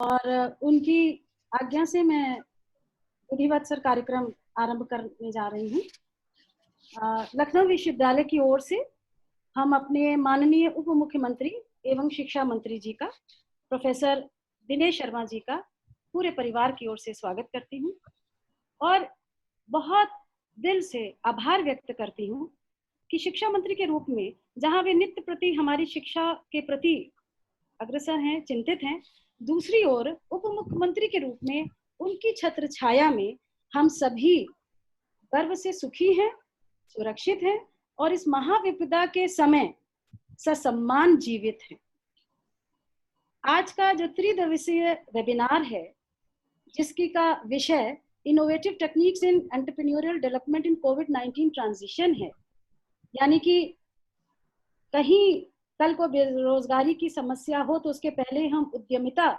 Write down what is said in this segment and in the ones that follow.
और उनकी आज्ञा से मैं विधिवत सर कार्यक्रम आरंभ करने जा रही हूँ। लखनऊ विश्वविद्यालय की ओर से हम अपने माननीय उप मुख्यमंत्री एवं शिक्षा मंत्री जी का, प्रोफेसर दिनेश शर्मा जी का पूरे परिवार की ओर से स्वागत करती हूँ और बहुत दिल से आभार व्यक्त करती हूँ कि शिक्षा मंत्री के रूप में जहाँ वे नित्य प्रति हमारी शिक्षा के प्रति अग्रसर हैं, चिंतित हैं, दूसरी ओर उप मुख्यमंत्री के रूप में उनकी छत्र छाया में हम सभी गर्व से सुखी हैं, सुरक्षित हैं और इस महाविपदा के समय ससम्मान जीवित हैं। आज का जो त्रिदिवसीय वेबिनार है, जिसकी का विषय innovative techniques in entrepreneurial development in covid transition है, यानी कि कहीं कल को बेरोजगारी की समस्या हो तो उसके पहले हम उद्यमिता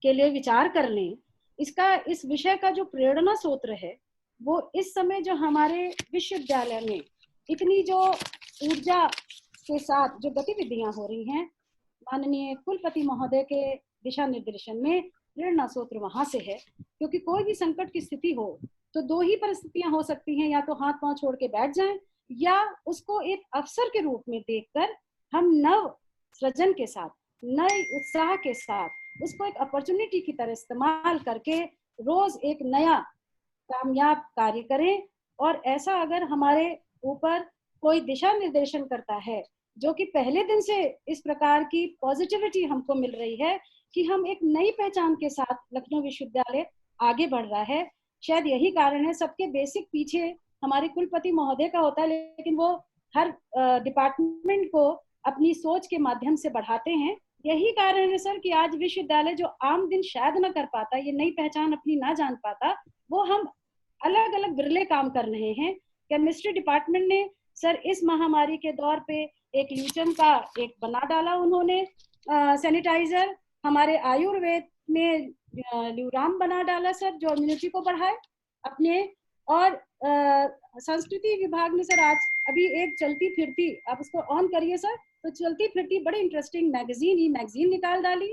के लिए विचार कर लें। इस विषय का जो प्रेरणा स्रोत है वो इस समय जो हमारे विश्वविद्यालय में इतनी जो ऊर्जा के साथ जो गतिविधियां हो रही हैं, माननीय कुलपति महोदय के दिशा निर्देशन में प्रेरणा स्रोत वहां से है। क्योंकि कोई भी संकट की स्थिति हो तो दो ही परिस्थितियां हो सकती हैं, या तो हाथ पांव छोड़ के बैठ जाएं या उसको एक अवसर के रूप में देखकर हम नव सृजन के साथ, नए उत्साह के साथ उसको एक अपॉर्चुनिटी की तरह इस्तेमाल करके रोज एक नया कामयाब कार्य करें। और ऐसा अगर हमारे ऊपर कोई दिशा निर्देशन करता है, जो कि पहले दिन से इस प्रकार की पॉजिटिविटी हमको मिल रही है कि हम एक नई पहचान के साथ लखनऊ विश्वविद्यालय आगे बढ़ रहा है। शायद यही कारण है, सबके बेसिक पीछे हमारे कुलपति महोदय का होता है, लेकिन वो हर डिपार्टमेंट को अपनी सोच के माध्यम से बढ़ाते हैं। यही कारण है सर कि आज विश्वविद्यालय जो आम दिन शायद ना कर पाता, ये नई पहचान अपनी ना जान पाता, वो हम अलग अलग विरले काम कर रहे हैं। केमिस्ट्री डिपार्टमेंट ने सर इस महामारी के दौर पे एक ल्यूचन का एक बना डाला उन्होंने, सैनिटाइजर। हमारे आयुर्वेद में ल्यूराम बना डाला सर, जो इम्यूनिटी को बढ़ाए अपने। और संस्कृति विभाग ने सर आज अभी एक चलती फिरती, आप उसको ऑन करिए सर, तो चलती फिरती बड़ी इंटरेस्टिंग मैगजीन निकाल डाली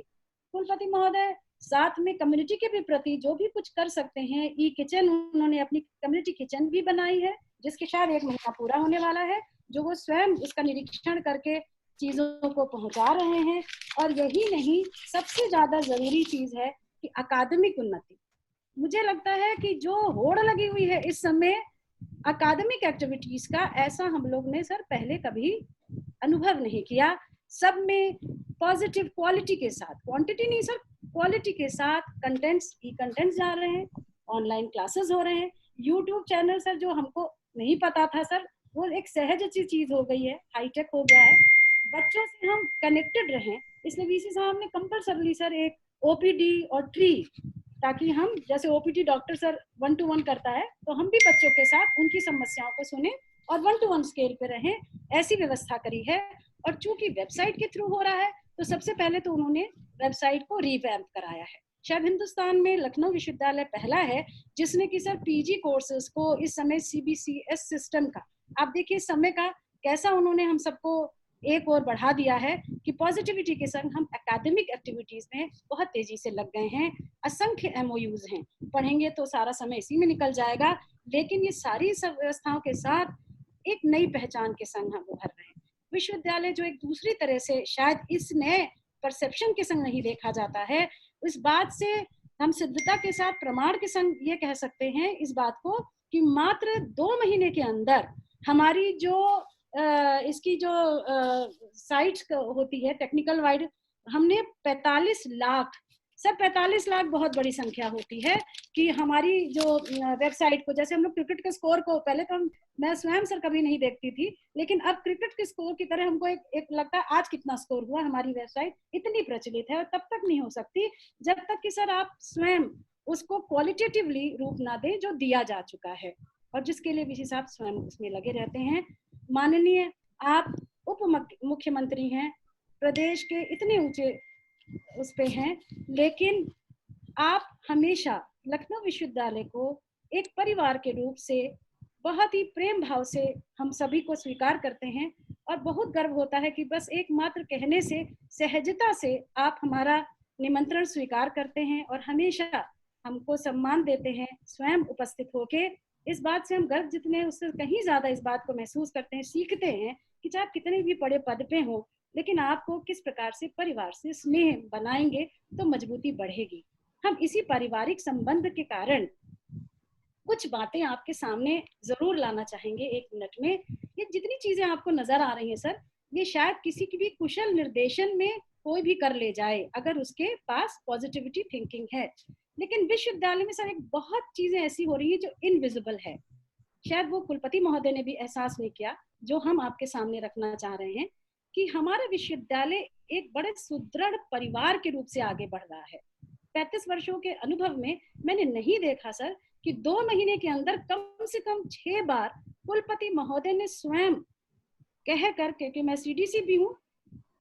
कुलपति महोदय। साथ में कम्युनिटी के भी प्रति जो भी कुछ कर सकते हैं, ई किचन उन्होंने अपनी कम्युनिटी किचन भी बनाई है, जिसके शायद 1 महीना पूरा होने वाला है, जो वो स्वयं उसका निरीक्षण करके चीजों को पहुंचा रहे हैं। और यही नहीं, सबसे ज्यादा जरूरी चीज है कि अकादमिक उन्नति। मुझे लगता है कि जो होड़ लगी हुई है इस समय अकादमिक एक्टिविटीज का, ऐसा हम लोग ने सर पहले कभी अनुभव नहीं किया। सब में पॉजिटिव क्वालिटी के साथ, क्वांटिटी नहीं सर, क्वालिटी के साथ कंटेंट्स, ई कंटेंट्स जा रहे हैं, ऑनलाइन क्लासेस हो रहे हैं। यूट्यूब चैनल सर जो हमको नहीं पता था सर, वो एक सहज अच्छी चीज हो गई है, हाईटेक हो गया है। बच्चों से हम कनेक्टेड रहें, इसलिए वीसी साहब ने कंपल्सरली सर एक ओपीडी और ट्री, ताकि हम जैसे ओपीडी डॉक्टर सर 1 to 1 करता है, तो हम भी बच्चों के साथ उनकी समस्याओं को सुने और 1 to 1 स्केल पे रहें, ऐसी व्यवस्था करी है। और चूंकि वेबसाइट के थ्रू हो रहा है, तो सबसे पहले तो उन्होंने वेबसाइट को रिवैम्प कराया है। शायद हिंदुस्तान में लखनऊ विश्वविद्यालय पहला है जिसने कि सर पीजी कोर्सेज को इस समय सीबीसीएस सिस्टम का, आप देखिए समय का कैसा उन्होंने हम सबको एक और बढ़ा दिया है कि पॉजिटिविटी के संग हम एकेडमिक एक्टिविटीज में बहुत तेजी से लग गए हैं। असंख्य एमओयूज हैं, पढ़ेंगे तो सारा समय इसी में निकल जाएगा, लेकिन ये सारी सब व्यवस्थाओं के साथ एक नई पहचान के संग हम उभर रहे हैं। विश्वविद्यालय जो एक दूसरी तरह से शायद इस नए परसेप्शन के संग नहीं देखा जाता है, इस बात से हम सिद्धता के साथ प्रमाण के संग ये कह सकते हैं इस बात को कि मात्र 2 महीने के अंदर हमारी जो इसकी जो साइट्स होती है टेक्निकल वाइड, हमने 45 लाख, सर 45 लाख बहुत बड़ी संख्या होती है कि हमारी जो वेबसाइट को, जैसे हम लोग क्रिकेट के स्कोर को पहले तो मैं स्वयं सर कभी नहीं देखती थी, लेकिन अब क्रिकेट के स्कोर की तरह हमको एक लगता है आज कितना स्कोर हुआ। हमारी वेबसाइट इतनी प्रचलित है और तब तक नहीं हो सकती जब तक कि सर आप स्वयं उसको क्वालिटेटिवली रूप ना दें जो दिया जा चुका है, और जिसके लिए वीसी साहब स्वयं उसमें लगे रहते हैं। माननीय आप उप मुख्यमंत्री हैं, प्रदेश के इतने ऊंचे उस पे हैं, लेकिन आप हमेशा लखनऊ विश्वविद्यालय को एक परिवार के रूप से बहुत ही प्रेम भाव से हम सभी को स्वीकार करते हैं और बहुत गर्व होता है कि बस एक मात्र कहने से, सहजता से आप हमारा निमंत्रण स्वीकार करते हैं और हमेशा हमको सम्मान देते हैं, स्वयं उपस्थित होके। इस बात से हम गर्व जितने हैं उससे कहीं ज्यादा इस बात को महसूस करते हैं, सीखते हैं कि चाहे आप कितने भी बड़े पद पे हो, लेकिन आपको किस प्रकार से परिवार से स्नेह बनाएंगे तो मजबूती बढ़ेगी। हम इसी पारिवारिक संबंध के कारण कुछ बातें आपके सामने जरूर लाना चाहेंगे 1 मिनट में। ये जितनी चीजें आपको नजर आ रही हैं सर, ये शायद किसी की भी कुशल निर्देशन में कोई भी कर ले जाए अगर उसके पास पॉजिटिविटी थिंकिंग है। लेकिन विश्वविद्यालय में सर एक बहुत चीजें ऐसी हो रही है जो इनविजिबल है, शायद वो कुलपति महोदय ने भी एहसास नहीं किया, जो हम आपके सामने रखना चाह रहे हैं कि हमारा विश्वविद्यालय एक बड़े सुदृढ़ परिवार के रूप से आगे बढ़ रहा है। 35 वर्षों के अनुभव में मैंने नहीं देखा सर कि 2 महीने के अंदर कम से कम 6 बार कुलपति महोदय ने स्वयं कह कर, क्योंकि मैं सीडीसी भी हूँ,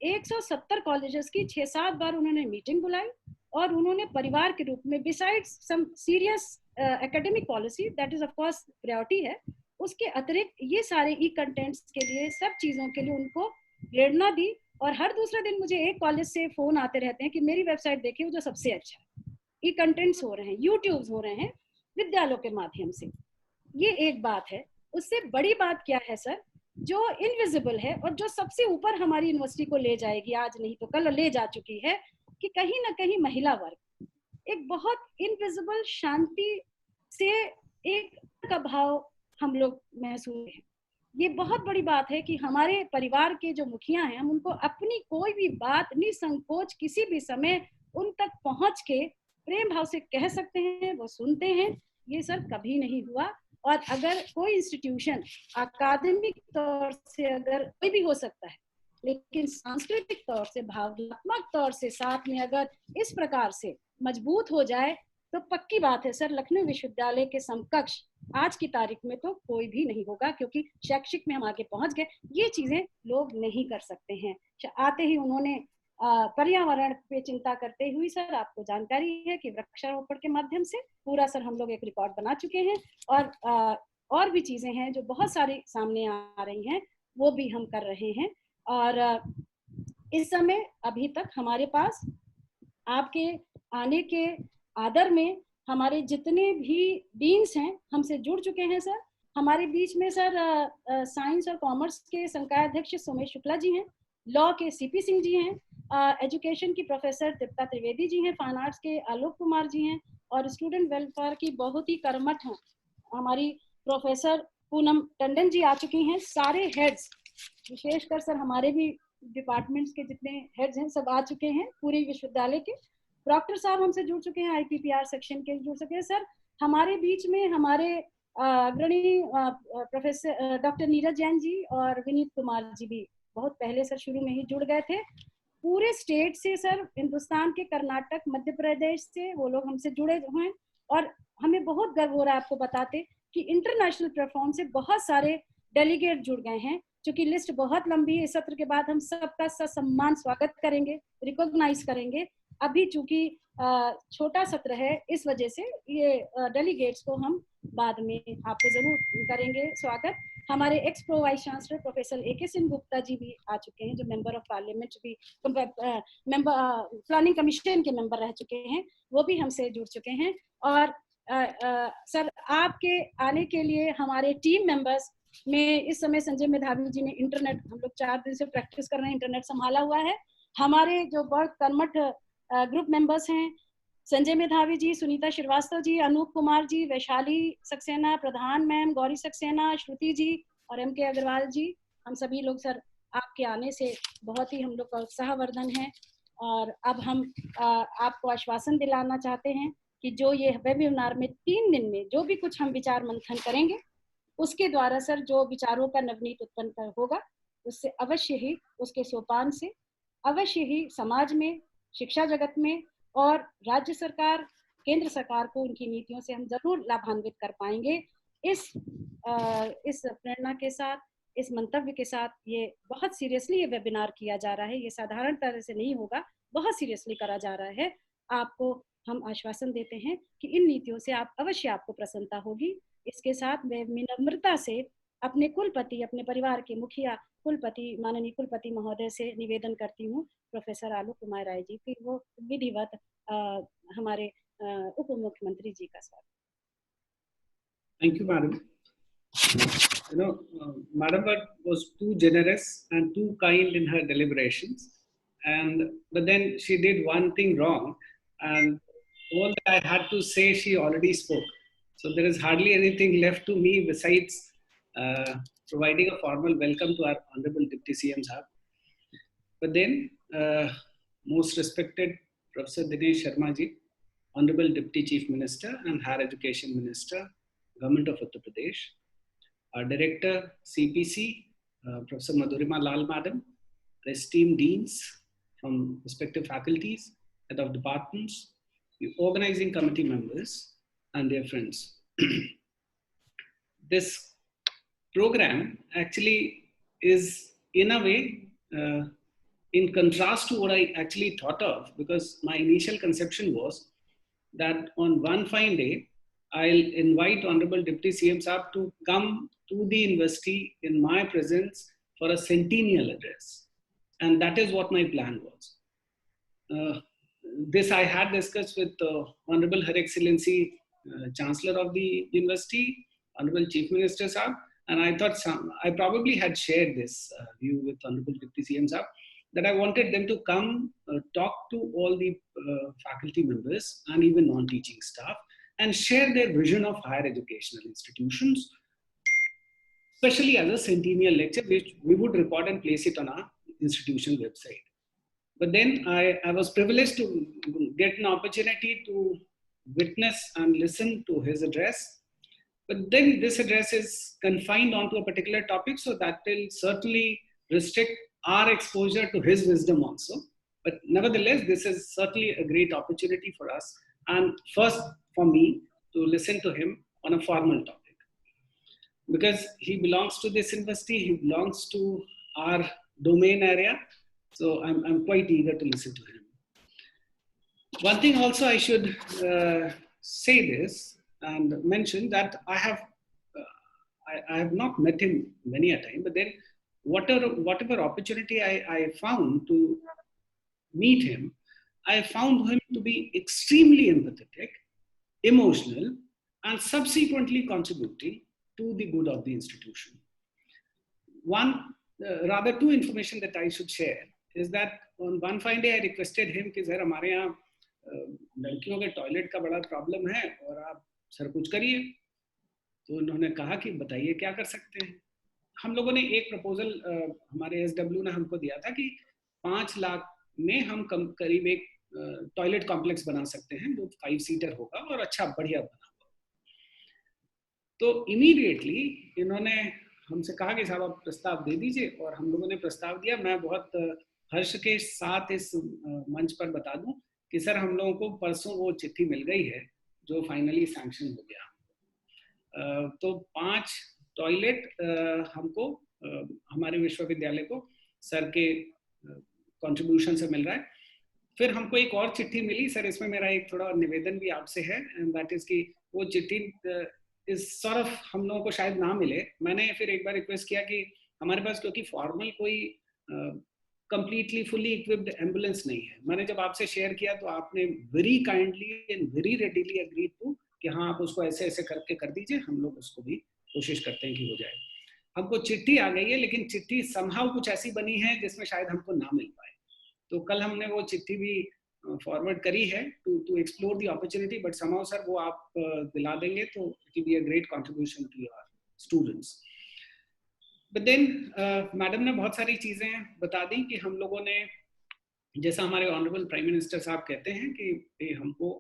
170 कॉलेजेस की 6-7 बार उन्होंने मीटिंग बुलाई और उन्होंने परिवार के रूप में besides some serious academic policy that is of course priority है, उसके अतिरिक्त ये सारे ई कंटेंट्स के लिए, सब चीजों के लिए उनको प्रेरणा दी। और हर दूसरे दिन मुझे एक कॉलेज से फोन आते रहते हैं कि मेरी वेबसाइट देखिए जो सबसे अच्छा है, ई कंटेंट्स हो रहे हैं, यूट्यूब हो रहे हैं विद्यालयों के माध्यम से। ये एक बात है। उससे बड़ी बात क्या है सर, जो इनविजिबल है और जो सबसे ऊपर हमारी यूनिवर्सिटी को ले जाएगी, आज नहीं तो कल ले जा चुकी है, कि कहीं ना कहीं महिला वर्ग एक बहुत इनविजिबल शांति से एक का भाव हम लोग महसूस हैं। ये बहुत बड़ी बात है कि हमारे परिवार के जो मुखिया हैं, हम उनको अपनी कोई भी बात निसंकोच किसी भी समय उन तक पहुंच के प्रेम भाव से कह सकते हैं, वो सुनते हैं। ये सर कभी नहीं हुआ। और अगर कोई इंस्टीट्यूशन अकादमिक तौर से अगर कोई भी हो सकता है, लेकिन सांस्कृतिक तौर से, भावनात्मक तौर से साथ में अगर इस प्रकार से मजबूत हो जाए तो पक्की बात है सर, लखनऊ विश्वविद्यालय के समकक्ष आज की तारीख में तो कोई भी नहीं होगा, क्योंकि शैक्षिक में हम आगे पहुंच गए। ये चीजें लोग नहीं कर सकते हैं। आते ही उन्होंने पर्यावरण पे चिंता करते हुए सर, आपको जानकारी है कि वृक्षारोपण के माध्यम से पूरा सर हम लोग एक रिकॉर्ड बना चुके हैं। और भी चीजें हैं जो बहुत सारी सामने आ रही हैं, वो भी हम कर रहे हैं। और इस समय अभी तक हमारे पास आपके आने के आदर में हमारे जितने भी डीन्स हैं हमसे जुड़ चुके हैं सर। हमारे बीच में सर साइंस और कॉमर्स के संकाय अध्यक्ष सोमेश शुक्ला जी हैं, लॉ के सीपी सिंह जी हैं, एजुकेशन की प्रोफेसर तृप्ता त्रिवेदी जी हैं, फाइन आर्ट्स के आलोक कुमार जी हैं, और स्टूडेंट वेलफेयर की बहुत ही कर्मठ हैं हमारी प्रोफेसर पूनम टंडन जी आ चुकी हैं। सारे हेड्स, विशेषकर सर हमारे भी डिपार्टमेंट्स के जितने हेड्स हैं सब आ चुके हैं, पूरे विश्वविद्यालय के। डॉक्टर साहब हमसे जुड़ चुके हैं, आईपीपीआर सेक्शन के जुड़ चुके हैं सर। हमारे बीच में हमारे अग्रणी प्रोफेसर डॉक्टर नीरज जैन जी और विनीत कुमार जी भी बहुत पहले सर शुरू में ही जुड़ गए थे। पूरे स्टेट से सर, हिंदुस्तान के कर्नाटक, मध्य प्रदेश से वो लोग हमसे जुड़े हुए हैं। और हमें बहुत गर्व हो रहा है आपको बताते कि इंटरनेशनल प्लेटफॉर्म से बहुत सारे डेलीगेट जुड़ गए हैं। चूंकि लिस्ट बहुत लंबी है, इस सत्र के बाद हम सबका ससम्मान स्वागत करेंगे, रिकॉग्नाइज करेंगे। अभी चूंकि छोटा सत्र है, इस वजह से ये डेलीगेट्स को हम बाद में आपको जरूर करेंगे स्वागत। हमारे ex pro vice chancellor professor AK Singh Gupta ji भी आ चुके हैं, जो मेंबर ऑफ पार्लियामेंट भी, मेंबर प्लानिंग कमीशन के मेंबर रह चुके हैं, वो भी हमसे जुड़ चुके हैं। और सर आपके आने के लिए हमारे टीम मेंबर्स में इस समय संजय मेधावी जी ने इंटरनेट, हम लोग 4 दिन से प्रैक्टिस कर रहे हैं, इंटरनेट संभाला हुआ है। हमारे जो बहुत कर्मठ ग्रुप मेंबर्स हैं, संजय मेधावी जी, सुनीता श्रीवास्तव जी, अनूप कुमार जी, वैशाली सक्सेना, प्रधान मैम, गौरी सक्सेना, श्रुति जी और MK अग्रवाल जी, हम सभी लोग सर आपके आने से बहुत ही हम लोग का उत्साहवर्धन है। और अब हम आपको आश्वासन दिलाना चाहते हैं कि जो ये वेबिनार में 3 दिन में जो भी कुछ हम विचार मंथन करेंगे, उसके द्वारा सर जो विचारों का नवनीत उत्पन्न होगा, उससे अवश्य ही, उसके सोपान से अवश्य ही समाज में, शिक्षा जगत में और राज्य सरकार, केंद्र सरकार को उनकी नीतियों से हम जरूर लाभान्वित कर पाएंगे। इस प्रेरणा के साथ, इस मंतव्य के साथ, ये बहुत सीरियसली ये वेबिनार किया जा रहा है, ये साधारण तरह से नहीं होगा, बहुत सीरियसली करा जा रहा है। आपको हम आश्वासन देते हैं कि इन नीतियों से आप अवश्य, आपको प्रसन्नता होगी। इसके साथ मैं विनम्रता से अपने कुलपति, अपने परिवार के मुखिया कुलपति, माननीय कुलपति महोदय से निवेदन करती हूँ प्रोफेसर आलोक कुमार राय जी की वो विधिवत हमारे उप मुख्यमंत्री जी का स्वागत। Thank you, madam. Madam was too generous and too kind in her deliberations, but then she did one thing wrong, and all that I had to say, she already spoke. So there is hardly anything left to me besides providing a formal welcome to our Honorable Deputy CM Sahab. But then, most respected Professor Dinesh Sharma ji, Honorable Deputy Chief Minister and Higher Education Minister, Government of Uttar Pradesh, our Director CPC, Professor Madhurima Lal Madam, the esteemed deans from respective faculties, head of departments, the organizing committee members, and their friends. This program actually is, in a way, in contrast to what I actually thought of, because my initial conception was that on one fine day, I'll invite Honorable Deputy CM Saab to come to the university in my presence for a centennial address. And that is what my plan was. This I had discussed with Honorable Her Excellency Chancellor of the University, Honorable Chief Minister Saab, and I thought I probably had shared this view with Honorable Deputy CM Saab, that I wanted them to come talk to all the faculty members and even non-teaching staff and share their vision of higher educational institutions, especially as a centennial lecture, which we would record and place it on our institution website. But then I was privileged to get an opportunity to witness and listen to his address. But then this address is confined onto a particular topic, so that will certainly restrict our exposure to his wisdom also. But nevertheless, this is certainly a great opportunity for us, and first for me to listen to him on a formal topic. Because he belongs to this university, he belongs to our domain area, so I'm quite eager to listen to him. One thing also I should say this and mention that I have not met him many a time, but then whatever opportunity I found to meet him, I found him to be extremely empathetic, emotional, and subsequently contributing to the good of the institution. Rather two information that I should share is that on one fine day I requested him कि sir हमारे यहाँ लड़कियों के toilet का बड़ा problem है और आप सर कुछ करिए. तो उन्होंने कहा कि बताइए क्या कर सकते हैं. हम लोगों ने एक प्रपोजल हमारे SW ने हमको दिया था कि 5 लाख में हम करीब एक टॉयलेट कॉम्प्लेक्स बना सकते हैं जो 5 सीटर होगा और अच्छा बढ़िया बना होगा. तो इमीडिएटली इन्होंने हमसे कहा कि साहब आप प्रस्ताव दे दीजिए, और हम लोगों ने प्रस्ताव दिया. मैं बहुत हर्ष के साथ इस मंच पर बता दूं कि सर हम लोगों को परसों वो चिट्ठी मिल गई है जो फाइनली सैंक्शन हो गया. तो 5 टॉयलेट हमको हमारे विश्वविद्यालय को सर के कंट्रीब्यूशन से मिल रहा है. फिर हमको एक और चिट्ठी मिली सर, इसमें मेरा एक थोड़ा निवेदन भी आपसे है, एंड दैट इज कि वो चिट्ठी इस सॉर्ट ऑफ हम लोगों को शायद ना मिले. मैंने फिर एक बार रिक्वेस्ट किया कि हमारे पास क्योंकि फॉर्मल कोई कंप्लीटली फुली इक्विप्ड एम्बुलेंस नहीं है. मैंने जब आपसे शेयर किया तो आपने very kindly and very readily agreed to कि हाँ आप उसको ऐसे ऐसे करके कर दीजिए, हम लोग उसको भी कोशिश करते हैं कि हो जाए. हमको चिट्ठी आ गई है, लेकिन चिट्ठी समहाउ कुछ ऐसी बनी है जिसमें शायद हमको ना मिल पाए. तो कल हमने वो चिट्ठी भी फॉरवर्ड करी है to explore the opportunity, but somehow sir वो आप दिला देंगे तो it will be a great contribution to your students. But then madam ने बहुत सारी चीजें बता दी कि हम लोगों ने, जैसा हमारे ऑनरेबल प्राइम मिनिस्टर साहब कहते हैं कि हमको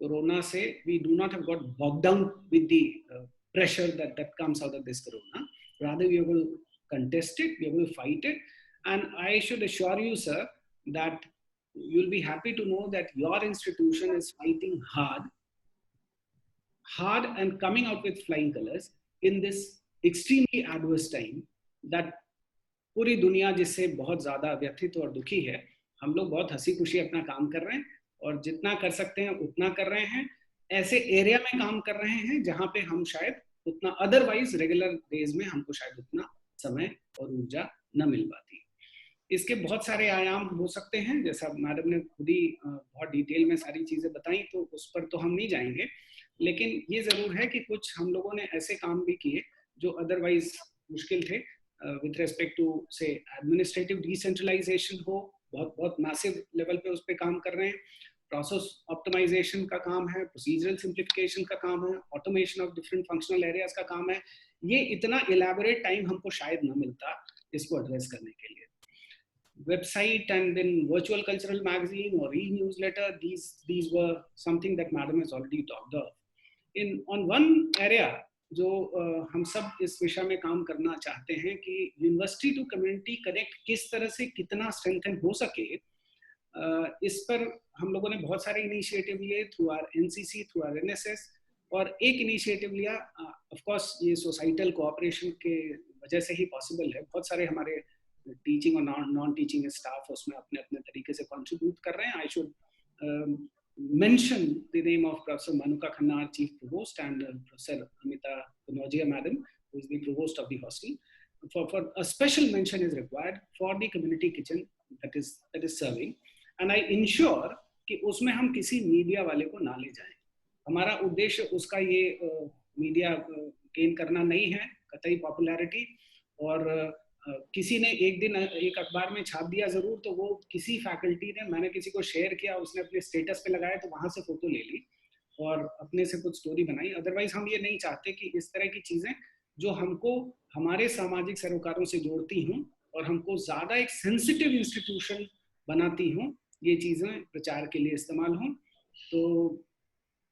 कोरोना से we do not have got bog down with the pressure that comes out of this corona. Rather, we are going to contest it, we are going to fight it. And I should assure you, sir, that you'll be happy to know that your institution is fighting hard and coming out with flying colors in this extremely adverse time that पूरी दुनिया जिससे बहुत ज़्यादा व्यथित और दुखी है. हम लोग बहुत हंसी खुशी अपना काम कर रहे हैं और जितना कर सकते हैं उतना कर रहे हैं. ऐसे एरिया में काम कर रहे हैं जहां पे हम शायद उतना अदरवाइज रेगुलर डेज में हमको शायद उतना समय और ऊर्जा न मिल पाती. इसके बहुत सारे आयाम हो सकते हैं, जैसा मैडम ने खुद ही बहुत डिटेल में सारी चीजें बताई, तो उस पर तो हम नहीं जाएंगे, लेकिन ये जरूर है कि कुछ हम लोगों ने ऐसे काम भी किए जो अदरवाइज मुश्किल थे, विद रिस्पेक्ट टू से एडमिनिस्ट्रेटिव डिसेंट्रलाइजेशन हो, बहुत बहुत मैसिव लेवल पे उस पर काम कर रहे हैं, प्रोसेस ऑप्टिमाइजेशन का काम है, प्रोसीजरल सिंप्लीफिकेशन का काम है, automation of different functional areas का काम है। ये इतना इलैबोरेट टाइम हमको शायद ना मिलता इसको एड्रेस करने के लिए। Website and then virtual cultural magazine or e-newsletter, these were something that madam has already talked of. On one area जो हम सब इस विषय में काम करना चाहते हैं कि यूनिवर्सिटी टू कम्युनिटी कनेक्ट किस तरह से कितना स्ट्रेंथन हो सके, इस पर हम लोगों ने बहुत सारे इनिशिएटिव लिए through our NCC, through our NSS, और एक इनिशिएटिव लिया, ऑफ कोर्स ये सोसाइटल कोऑपरेशन के वजह से ही पॉसिबल है। बहुत सारे हमारे टीचिंग और नॉन टीचिंग स्टाफ उसमें अपने अपने तरीके से कंट्रीब्यूट कर रहे हैं। I should mention the name of Professor Manuka Khanna, Chief Provost, and Professor Amita Kanojia, Madam, who is the Provost of the hostel. For a special mention is required for the community kitchen that is serving, and I ensure कि उसमें हम किसी media वाले को ना ले जाएं। हमारा उद्देश्य उसका ये मीडिया गेन करना नहीं है, कतई पॉपुलैरिटी, और किसी ने एक दिन एक अखबार में छाप दिया जरूर, तो वो किसी फैकल्टी ने, मैंने किसी को शेयर किया, उसने अपने स्टेटस पे लगाया तो वहां से फोटो ले ली और अपने से कुछ स्टोरी बनाई। अदरवाइज हम ये नहीं चाहते कि इस तरह की चीजें जो हमको हमारे सामाजिक सरोकारों से जोड़ती हूँ और हमको ज्यादा एक सेंसिटिव इंस्टीट्यूशन बनाती हूँ, ये चीजें प्रचार के लिए इस्तेमाल हों। तो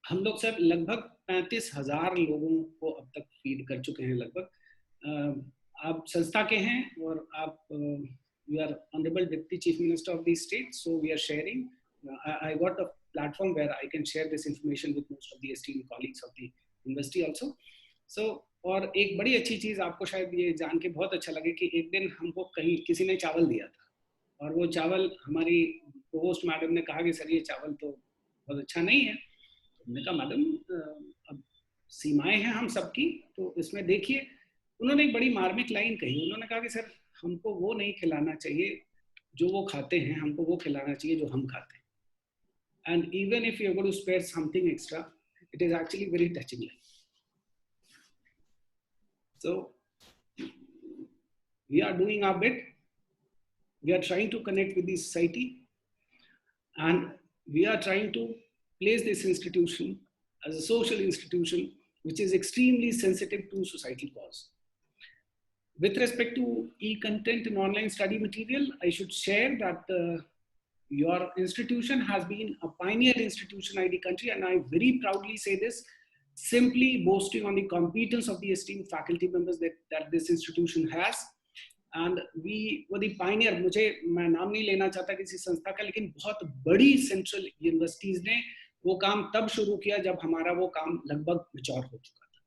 हम लोग सर लगभग 35,000 लोगों को अब तक फीड कर चुके हैं लगभग। आप संस्था के हैं और आप you are honorable deputy chief minister of the state, so we are sharing. I got a platform where I can share this information with most of the esteemed colleagues of the university also. So और एक बड़ी अच्छी चीज आपको शायद ये जान के बहुत अच्छा लगे कि एक दिन हमको कहीं किसी ने चावल दिया था, और वो चावल हमारी प्रोवोस्ट मैडम ने कहा कि सर ये चावल तो बहुत अच्छा नहीं है। हमने कहा मैडम अब सीमाएं हैं हम सबकी, तो इसमें देखिए। उन्होंने एक बड़ी मार्मिक लाइन कही, उन्होंने कहा कि सर हमको वो नहीं खिलाना चाहिए जो वो खाते हैं, हमको वो खिलाना चाहिए जो हम खाते हैं। And even if you are going to spare something extra, it is actually very touching. So we are doing our bit, we are trying to connect with the society, and we are trying to place this institution as a social institution which is extremely sensitive to societal cause. With respect to e-content and online study material, I should share that your institution has been a pioneer institution in the country, and I very proudly say this, simply boasting on the competence of the esteemed faculty members that this institution has. And we were the pioneer. मैं नाम नहीं लेना चाहता किसी संस्था का, लेकिन बहुत बड़ी सेंट्रल यूनिवर्सिटीज ने वो काम तब शुरू किया जब हमारा वो काम लगभग मैच्योर हो चुका था,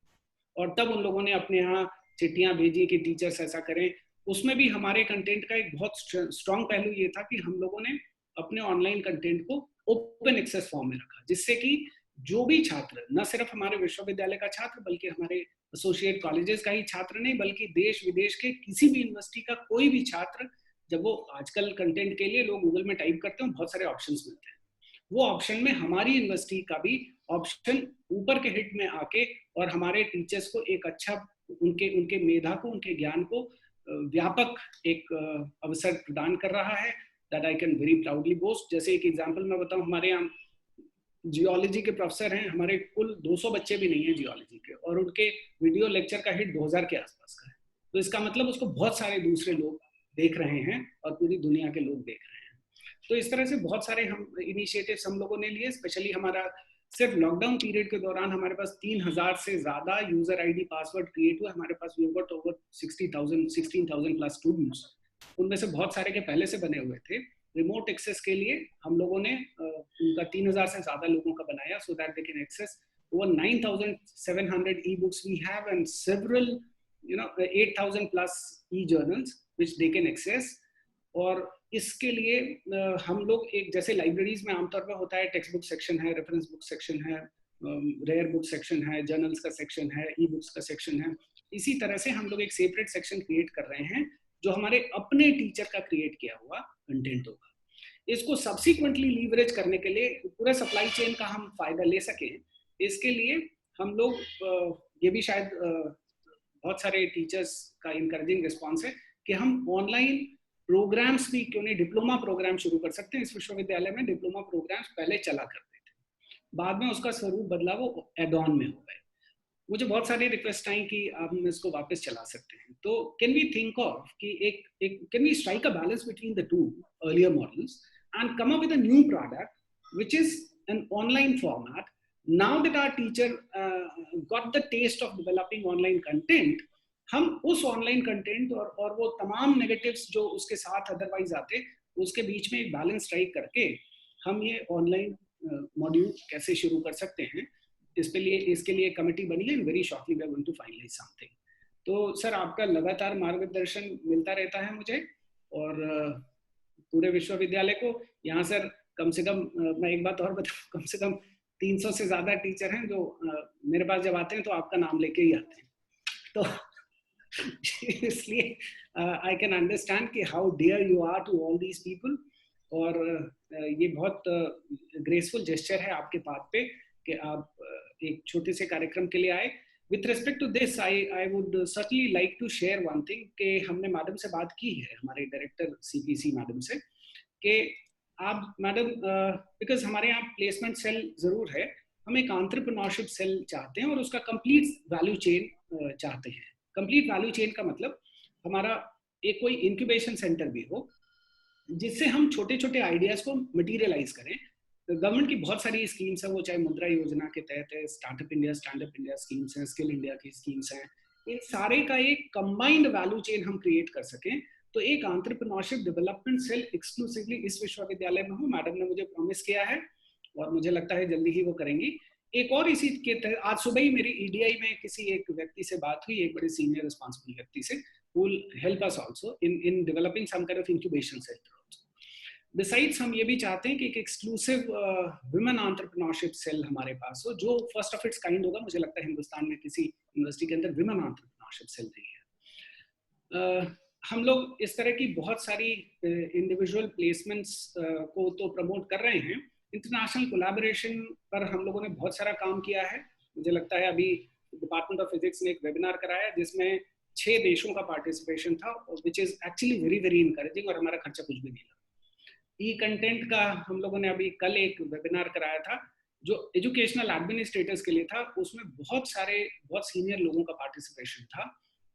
और तब उन लोगों ने अपने यहाँ चिट्ठियां भेजी कि टीचर्स ऐसा करें। उसमें भी हमारे कंटेंट का एक बहुत स्ट्रॉन्ग पहलू ये था कि हम लोगों ने अपने ऑनलाइन कंटेंट को ओपन एक्सेस फॉर्म में रखा, जिससे कि जो भी छात्र, न सिर्फ हमारे विश्वविद्यालय का छात्र बल्कि हमारे एसोसिएट कॉलेजेस का ही छात्र नहीं, बल्कि देश विदेश के किसी भी यूनिवर्सिटी का कोई भी छात्र, जब वो आजकल कंटेंट के लिए लोग गूगल में टाइप करते हैं बहुत सारे ऑप्शंस मिलते हैं, वो ऑप्शन में हमारी यूनिवर्सिटी का भी ऑप्शन ऊपर के हिट में आके और हमारे टीचर्स को एक अच्छा, उनके मेधा को, उनके ज्ञान को व्यापक एक अवसर प्रदान कर रहा है, that I can very proudly boast. जैसे एक एग्जांपल मैं बताऊं, हमारे यहाँ जियोलॉजी के प्रोफेसर हैं, हमारे कुल 200 बच्चे भी नहीं हैं जियोलॉजी के, और उनके वीडियो लेक्चर का हिट 2000 के आसपास का है। तो इसका मतलब उसको बहुत सारे दूसरे लोग देख रहे हैं और पूरी दुनिया के लोग देख रहे हैं। तो इस तरह से बहुत सारे हम इनिशिएटिव्स हम लोगों ने लिए। स्पेशली हमारा सिर्फ लॉकडाउन पीरियड के दौरान हमारे पास 3000 से ज्यादा यूजर आईडी पासवर्ड क्रिएट हुए। हमारे पास we got over 16,000 plus students, उनमें से बहुत सारे के पहले से बने हुए थे। रिमोट एक्सेस के लिए हम लोगों ने उनका 3000 से ज्यादा लोगों का बनाया, so that they can access over 9,700 ebooks we have and several 8,000 plus ejournals which they can access. और इसके लिए हम लोग एक, जैसे लाइब्रेरीज में आमतौर पर होता है टेक्स्ट बुक सेक्शन है, रेफरेंस बुक सेक्शन है, रेयर बुक सेक्शन है, जर्नल्स का सेक्शन है, ई बुक्स का सेक्शन है, इसी तरह से हम लोग एक सेपरेट सेक्शन क्रिएट कर रहे हैं जो हमारे अपने टीचर का क्रिएट किया हुआ कंटेंट होगा। इसको सब्सिक्वेंटली लीवरेज करने के लिए पूरे सप्लाई चेन का हम फायदा ले सकें, इसके लिए हम लोग ये भी शायद बहुत सारे टीचर्स का इनकरेजिंग रिस्पॉन्स है कि हम ऑनलाइन प्रोग्राम्स भी क्यों नहीं, डिप्लोमा प्रोग्राम शुरू कर सकते हैं। इस विश्वविद्यालय में डिप्लोमा प्रोग्राम्स पहले चला करते थे, बाद में उसका स्वरूप बदला, वो एड ऑन में हो गए। मुझे बहुत सारी रिक्वेस्ट आई कि आप इसको वापस चला सकते हैं। तो कैन वी थिंक ऑफ कि एक can we strike a balance between the two earlier models and come up with a new product which is an online format. Now that our teacher got the taste of developing online content, हम उस online content और वो तमाम negatives जो उसके साथ otherwise आते, उसके बीच में एक बैलेंस स्ट्राइक करके हम ये ऑनलाइन मॉड्यूल कैसे शुरू कर सकते हैं, इसके लिए कमेटी बनी है। Very shortly we are going to finalise something. तो सर आपका लगातार मार्गदर्शन मिलता रहता है मुझे और पूरे विश्वविद्यालय को। यहाँ सर कम से कम मैं एक बात और बताऊँ, कम से कम 300 से ज्यादा टीचर हैं जो मेरे पास जब आते हैं तो आपका नाम लेके ही आते हैं। तो इसलिए आई कैन अंडरस्टैंड कि how dear you are to all these people. और ये बहुत ग्रेसफुल जेस्चर है आपके पार्ट पे कि आप एक छोटे से कार्यक्रम के लिए आए। With respect to this, I would certainly like to share one thing कि हमने मैडम से बात की है, हमारे डायरेक्टर CPC मैडम से, कि आप मैडम बिकॉज हमारे यहाँ प्लेसमेंट सेल जरूर है, हम एक एंटरप्रेन्योरशिप सेल चाहते हैं और उसका कंप्लीट वैल्यू चेन चाहते हैं। कंप्लीट वैल्यू चेन का मतलब हमारा एक कोई इंक्यूबेशन सेंटर भी हो जिससे हम छोटे छोटे आइडियाज को मटीरियलाइज करें। गवर्नमेंट की बहुत सारी स्कीम्स हैं, वो चाहे मुद्रा योजना के तहत है, स्टार्टअप इंडिया स्कीम्स हैं, स्किल इंडिया की स्कीम्स हैं, इन सारे का एक कंबाइंड वैल्यू चेन हम क्रिएट कर सकें। तो एक एंटरप्रेन्योरशिप डेवलपमेंट सेल एक्सक्लूसिवली इस विश्वविद्यालय में हो, मैडम ने मुझे प्रॉमिस किया है और मुझे लगता है जल्दी ही वो करेंगी। एक और इसी के तहत आज सुबह ही मेरी EDI में किसी एक व्यक्ति से बात हुई, एक बड़े सीनियर रिस्पॉन्सिबल व्यक्ति से, who will help us also in developing some kind of incubation center also. Besides, हम ये भी चाहते हैं कि एक एक्सक्लूसिव वुमेन एंटरप्रेन्योरशिप सेल हमारे पास हो, जो फर्स्ट ऑफ इट्स काइंड होगा। मुझे लगता है हिंदुस्तान में किसी यूनिवर्सिटी के अंदर वुमेन एंटरप्रेन्योरशिप सेल नहीं है। हम लोग इस तरह की बहुत सारी इंडिविजुअल प्लेसमेंट्स को तो प्रमोट कर रहे हैं। इंटरनेशनल कोलैबोरेशन पर हम लोगों ने बहुत सारा काम किया है। मुझे लगता है अभी डिपार्टमेंट ऑफ फिजिक्स ने एक वेबिनार कराया जिसमें 6 देशों का पार्टिसिपेशन था, which is actually very very encouraging, और हमारा खर्चा कुछ भी नहीं लगा। ई कंटेंट का हम लोगों ने अभी कल एक वेबिनार कराया था जो एजुकेशनल एडमिनिस्ट्रेटर्स के लिए था, उसमें बहुत सीनियर लोगों का पार्टिसिपेशन था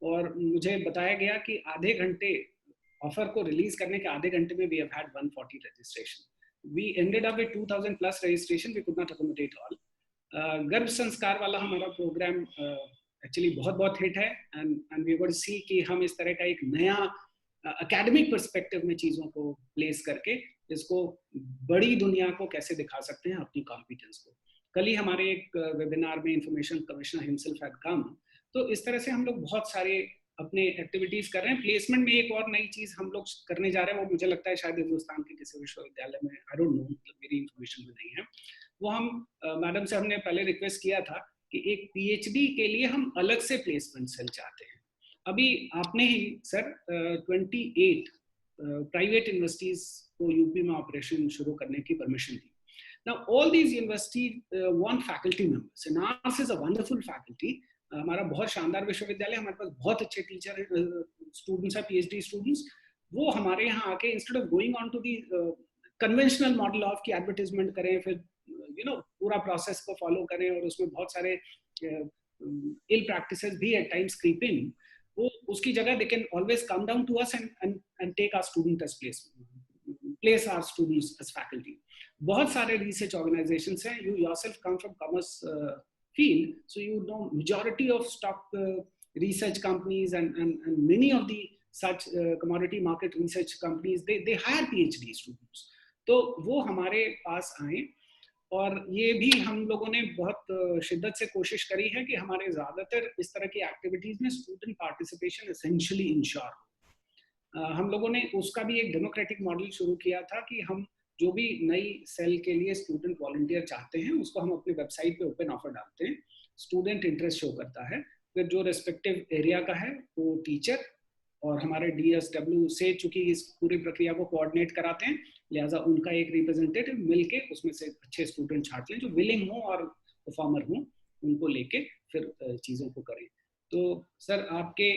और मुझे बताया गया कि आधे घंटे ऑफर को रिलीज करने के आधे घंटे में we have had 140 registration. We ended up with 2000 plus registration, we could not accommodate all. गर्भ संस्कार वाला हमारा प्रोग्राम एक्चुअली बहुत हिट है एंड वी वुड सी कि हम इस तरह का एक नया एकेडमिक पर्सपेक्टिव में चीजों को प्लेस करके इसको बड़ी दुनिया को कैसे दिखा सकते हैं अपनी कॉम्पिटेंस को। कल ही हमारे एक वेबिनार में information commissioner himself had come. तो इस तरह से हम लोग बहुत सारे अपने एक्टिविटीज कर रहे हैं। प्लेसमेंट में एक और नई चीज हम लोग करने जा रहे हैं, वो मुझे लगता है शायद हिंदुस्तान के किसी विश्वविद्यालय में, आई डोंट नो, मतलब मेरी इंफॉर्मेशन में नहीं है। वो हम मैडम से हमने पहले रिक्वेस्ट किया था कि एक PhD के लिए हम अलग से प्लेसमेंट सेल चाहते हैं। अभी आपने ही सर 28 प्राइवेट यूनिवर्सिटीज को यूपी में ऑपरेशन शुरू करने की permission the. Now all these universities want faculty members and ours is a wonderful faculty. हमारा बहुत शानदार विश्वविद्यालय, हमारे पास बहुत अच्छे टीचर स्टूडेंट्स हैं, PhD स्टूडेंट्स। वो हमारे यहाँ आके instead of going on to the conventional model of की एडवर्टाइजमेंट करें, फिर पूरा प्रोसेस को फॉलो करें और उसमें बहुत सारे इल प्रैक्टिसेस भी एट टाइम्स क्रीप इन, वो उसकी जगह they can always come down to us and take our student as place our students as faculty. बहुत सारे रिसर्च ऑर्गेनाइजेशंस हैं, you yourself come from commerce field, so you know majority of stock research companies and many of the such commodity market research companies they hire PhD students। तो वो हमारे पास आए और ये भी हम लोगों ने बहुत शिद्दत से कोशिश करी है कि हमारे ज्यादातर इस तरह की एक्टिविटीज में स्टूडेंट पार्टिसिपेशन एसेंशियली इंश्योर हो। हम लोगों ने उसका भी एक डेमोक्रेटिक मॉडल शुरू किया था कि हम जो भी नई सेल के लिए स्टूडेंट वॉलंटियर चाहते हैं उसको हम अपने वेबसाइट पे ओपन ऑफर डालते हैं, स्टूडेंट इंटरेस्ट शो करता है, फिर जो रेस्पेक्टिव एरिया का है वो टीचर और हमारे DSW से चूंकि इस पूरी प्रक्रिया को कोऑर्डिनेट कराते हैं, लिहाजा उनका एक रिप्रेजेंटेटिव मिलके उसमें से अच्छे स्टूडेंट छांट लें जो विलिंग हो और परफॉर्मर हो, उनको लेके फिर चीज़ों को करें। तो सर आपके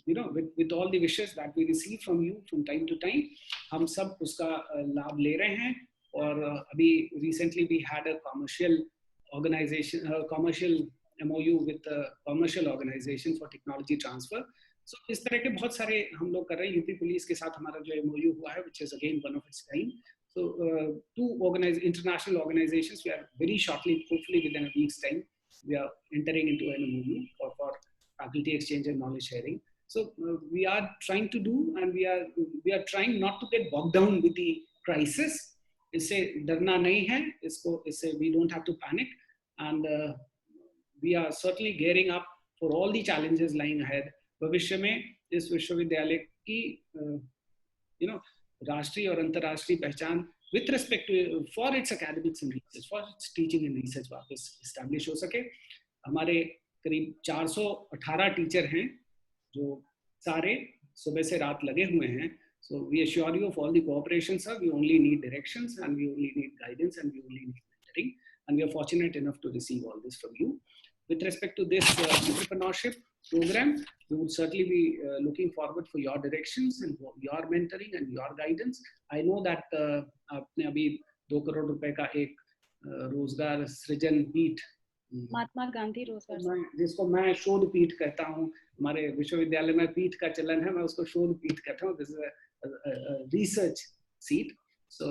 with all the wishes that we receive from you from time to time, हम सब उसका लाभ ले रहे हैं। और अभी recently we had a commercial MOU with a commercial organization for technology transfer. So इस तरह के बहुत सारे हम लोग कर रहे हैं। यूपी पुलिस के साथ हमारा जो MOU हुआ है, which is again one of its kind. So two international organizations, we are very shortly, hopefully within a week's time, we are entering into an MOU for faculty exchange and knowledge sharing. So we are trying to do, and we are trying not to get bogged down with the crisis. इससे डरना नहीं है, इससे we don't have to panic, and we are certainly gearing up for all the challenges lying ahead. भविष्य में इस विश्वविद्यालय की राष्ट्रीय और अंतर्राष्ट्रीय पहचान with respect to for its academics and research, for its teaching and research वापस establish हो सके। हमारे करीब 418 टीचर हैं जो सारे सुबह से रात लगे हुए हैं। So we assure you of all the cooperation, sir. We only need directions, and we only need guidance, and we only need mentoring, and we are fortunate enough to receive all this from you. With respect to this entrepreneurship program, we would certainly be looking forward for your directions and your mentoring and your guidance. I know that आपने अभी 2 करोड़ रुपए का एक रोजगार सृजन पीठ, महात्मा गांधी रोजगार, जिसको मैं शोध पीठ कहता हूँ, हमारे विश्वविद्यालय में पीठ का चलन है, मैं उसको शोध पीठ कहता हूँ। This is a research seat. So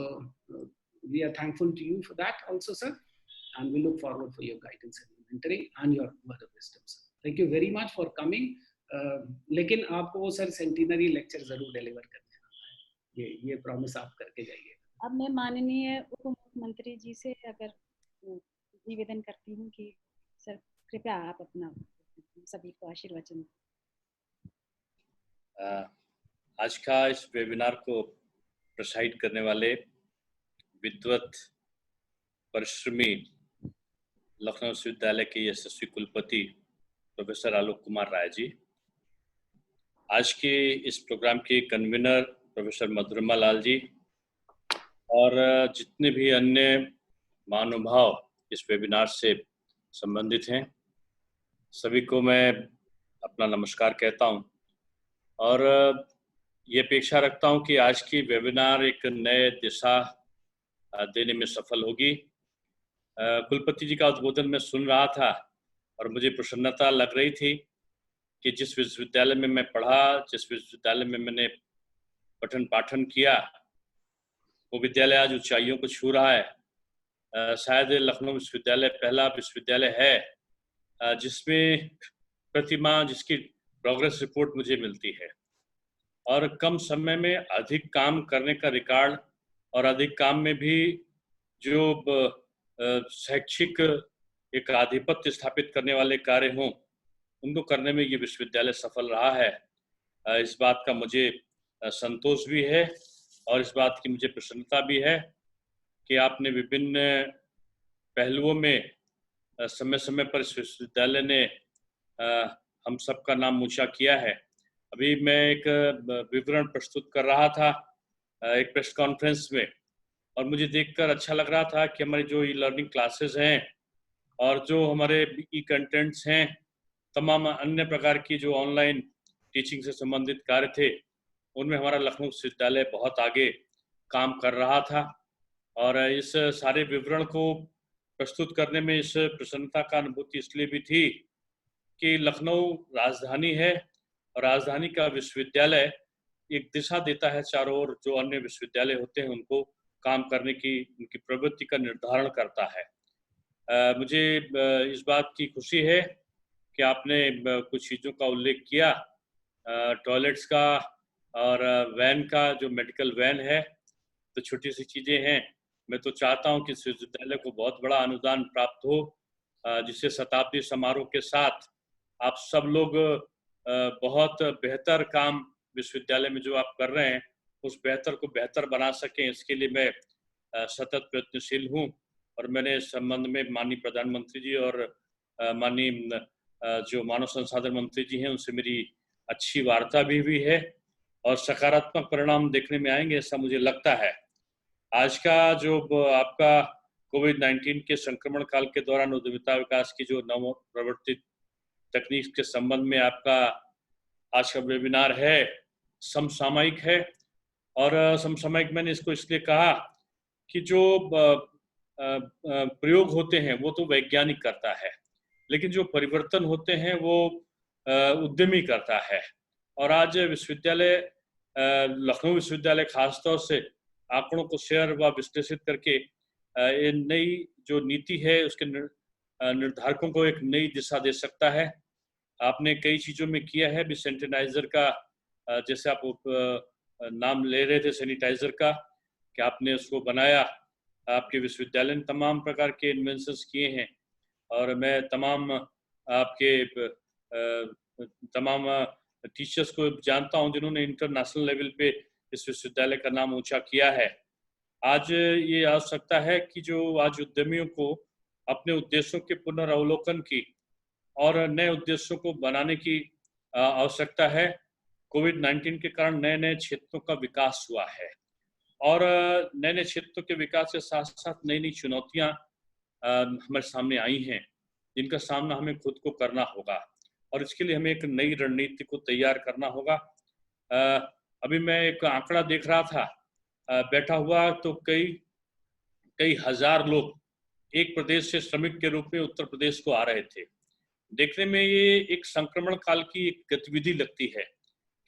we are thankful to you for that also, sir, and we look forward for your guidance and mentoring and your word of wisdom, sir. Thank you very much for coming. लेकिन आपको वो sir centenary lecture जरूर deliver कर देना है, ये promise आप करके जाइए। अब मैं माननीय उप मुख्यमंत्री जी से अगर निवेदन करती हूँ कि सर कृपया आप अपना सभी को आशीर्वचन। आज का इस वेबिनार को प्रेसाइड करने वाले विद्वत परिश्रमी लखनऊ विश्वविद्यालय के यशस्वी कुलपति प्रोफेसर आलोक कुमार राय जी, आज के इस प्रोग्राम के कन्वीनर प्रोफेसर मधुरमा लाल जी, और जितने भी अन्य महानुभाव इस वेबिनार से संबंधित हैं, सभी को मैं अपना नमस्कार कहता हूं और ये अपेक्षा रखता हूं कि आज की वेबिनार एक नए दिशा देने में सफल होगी। कुलपति जी का उद्बोधन मैं सुन रहा था और मुझे प्रसन्नता लग रही थी कि जिस विश्वविद्यालय में मैं पढ़ा, जिस विश्वविद्यालय में मैंने पठन पाठन किया, वो विद्यालय आज ऊंचाइयों को छू रहा है। शायद लखनऊ विश्वविद्यालय पहला विश्वविद्यालय है जिसमें प्रतिमाह जिसकी प्रोग्रेस रिपोर्ट मुझे मिलती है और कम समय में अधिक काम करने का रिकॉर्ड और अधिक काम में भी जो शैक्षिक एक आधिपत्य स्थापित करने वाले कार्य हों, उनको करने में ये विश्वविद्यालय सफल रहा है। इस बात का मुझे संतोष भी है और इस बात की मुझे प्रसन्नता भी है कि आपने विभिन्न पहलुओं में समय समय पर इस विश्वविद्यालय ने हम सबका नाम ऊंचा किया है। अभी मैं एक विवरण प्रस्तुत कर रहा था एक प्रेस कॉन्फ्रेंस में और मुझे देखकर अच्छा लग रहा था कि हमारी जो ई लर्निंग क्लासेस हैं और जो हमारे ई कंटेंट्स हैं, तमाम अन्य प्रकार की जो ऑनलाइन टीचिंग से संबंधित कार्य थे, उनमें हमारा लखनऊ विश्वविद्यालय बहुत आगे काम कर रहा था। और इस सारे विवरण को प्रस्तुत करने में इस प्रसन्नता का अनुभूति इसलिए भी थी कि लखनऊ राजधानी है और राजधानी का विश्वविद्यालय एक दिशा देता है चारों ओर, जो अन्य विश्वविद्यालय होते हैं उनको काम करने की, उनकी प्रवृत्ति का निर्धारण करता है। मुझे इस बात की खुशी है कि आपने कुछ चीज़ों का उल्लेख किया, टॉयलेट्स का और वैन का, जो मेडिकल वैन है, तो छोटी सी चीज़ें हैं। मैं तो चाहता हूं कि इस विश्वविद्यालय को बहुत बड़ा अनुदान प्राप्त हो, जिससे शताब्दी समारोह के साथ आप सब लोग बहुत बेहतर काम विश्वविद्यालय में जो आप कर रहे हैं उस बेहतर को बेहतर बना सकें, इसके लिए मैं सतत प्रयत्नशील हूं। और मैंने इस संबंध में माननीय प्रधानमंत्री जी और माननीय जो मानव संसाधन मंत्री जी हैं उनसे मेरी अच्छी वार्ता भी हुई है और सकारात्मक परिणाम देखने में आएंगे, ऐसा मुझे लगता है। आज का जो आपका कोविड-19 के संक्रमण काल के दौरान उद्यमिता विकास की जो नव प्रवर्तित तकनीक के संबंध में आपका आज का वेबिनार है, समसामयिक है। और समसामयिक मैंने इसको इसलिए कहा कि जो प्रयोग होते हैं वो तो वैज्ञानिक करता है, लेकिन जो परिवर्तन होते हैं वो उद्यमी करता है। और आज विश्वविद्यालय, लखनऊ विश्वविद्यालय खासतौर से आंकड़ों को शेयर व विश्लेषित करके ये नई जो नीति है उसके निर्धारकों को एक नई दिशा दे सकता है। आपने कई चीज़ों में किया है, भी सैनिटाइजर का, जैसे आप नाम ले रहे थे सैनिटाइजर का, कि आपने उसको बनाया, आपके विश्वविद्यालय ने तमाम प्रकार के इन्वेंशंस किए हैं। और मैं तमाम आपके तमाम टीचर्स को जानता हूं जिन्होंने इंटरनेशनल लेवल पे इस विश्वविद्यालय का नाम ऊंचा किया है। आज ये आवश्यकता है कि जो आज उद्यमियों को अपने उद्देश्यों के पुनर्अवलोकन की और नए उद्देश्यों को बनाने की आवश्यकता है। कोविड-19 के कारण नए नए क्षेत्रों का विकास हुआ है और नए नए क्षेत्रों के विकास के साथ साथ नई नई चुनौतियां हमारे सामने आई हैं, जिनका सामना हमें खुद को करना होगा और इसके लिए हमें एक नई रणनीति को तैयार करना होगा। अभी मैं एक आंकड़ा देख रहा था, बैठा हुआ, तो कई हजार लोग एक प्रदेश से श्रमिक के रूप में उत्तर प्रदेश को आ रहे थे। देखने में ये एक संक्रमण काल की एक गतिविधि लगती है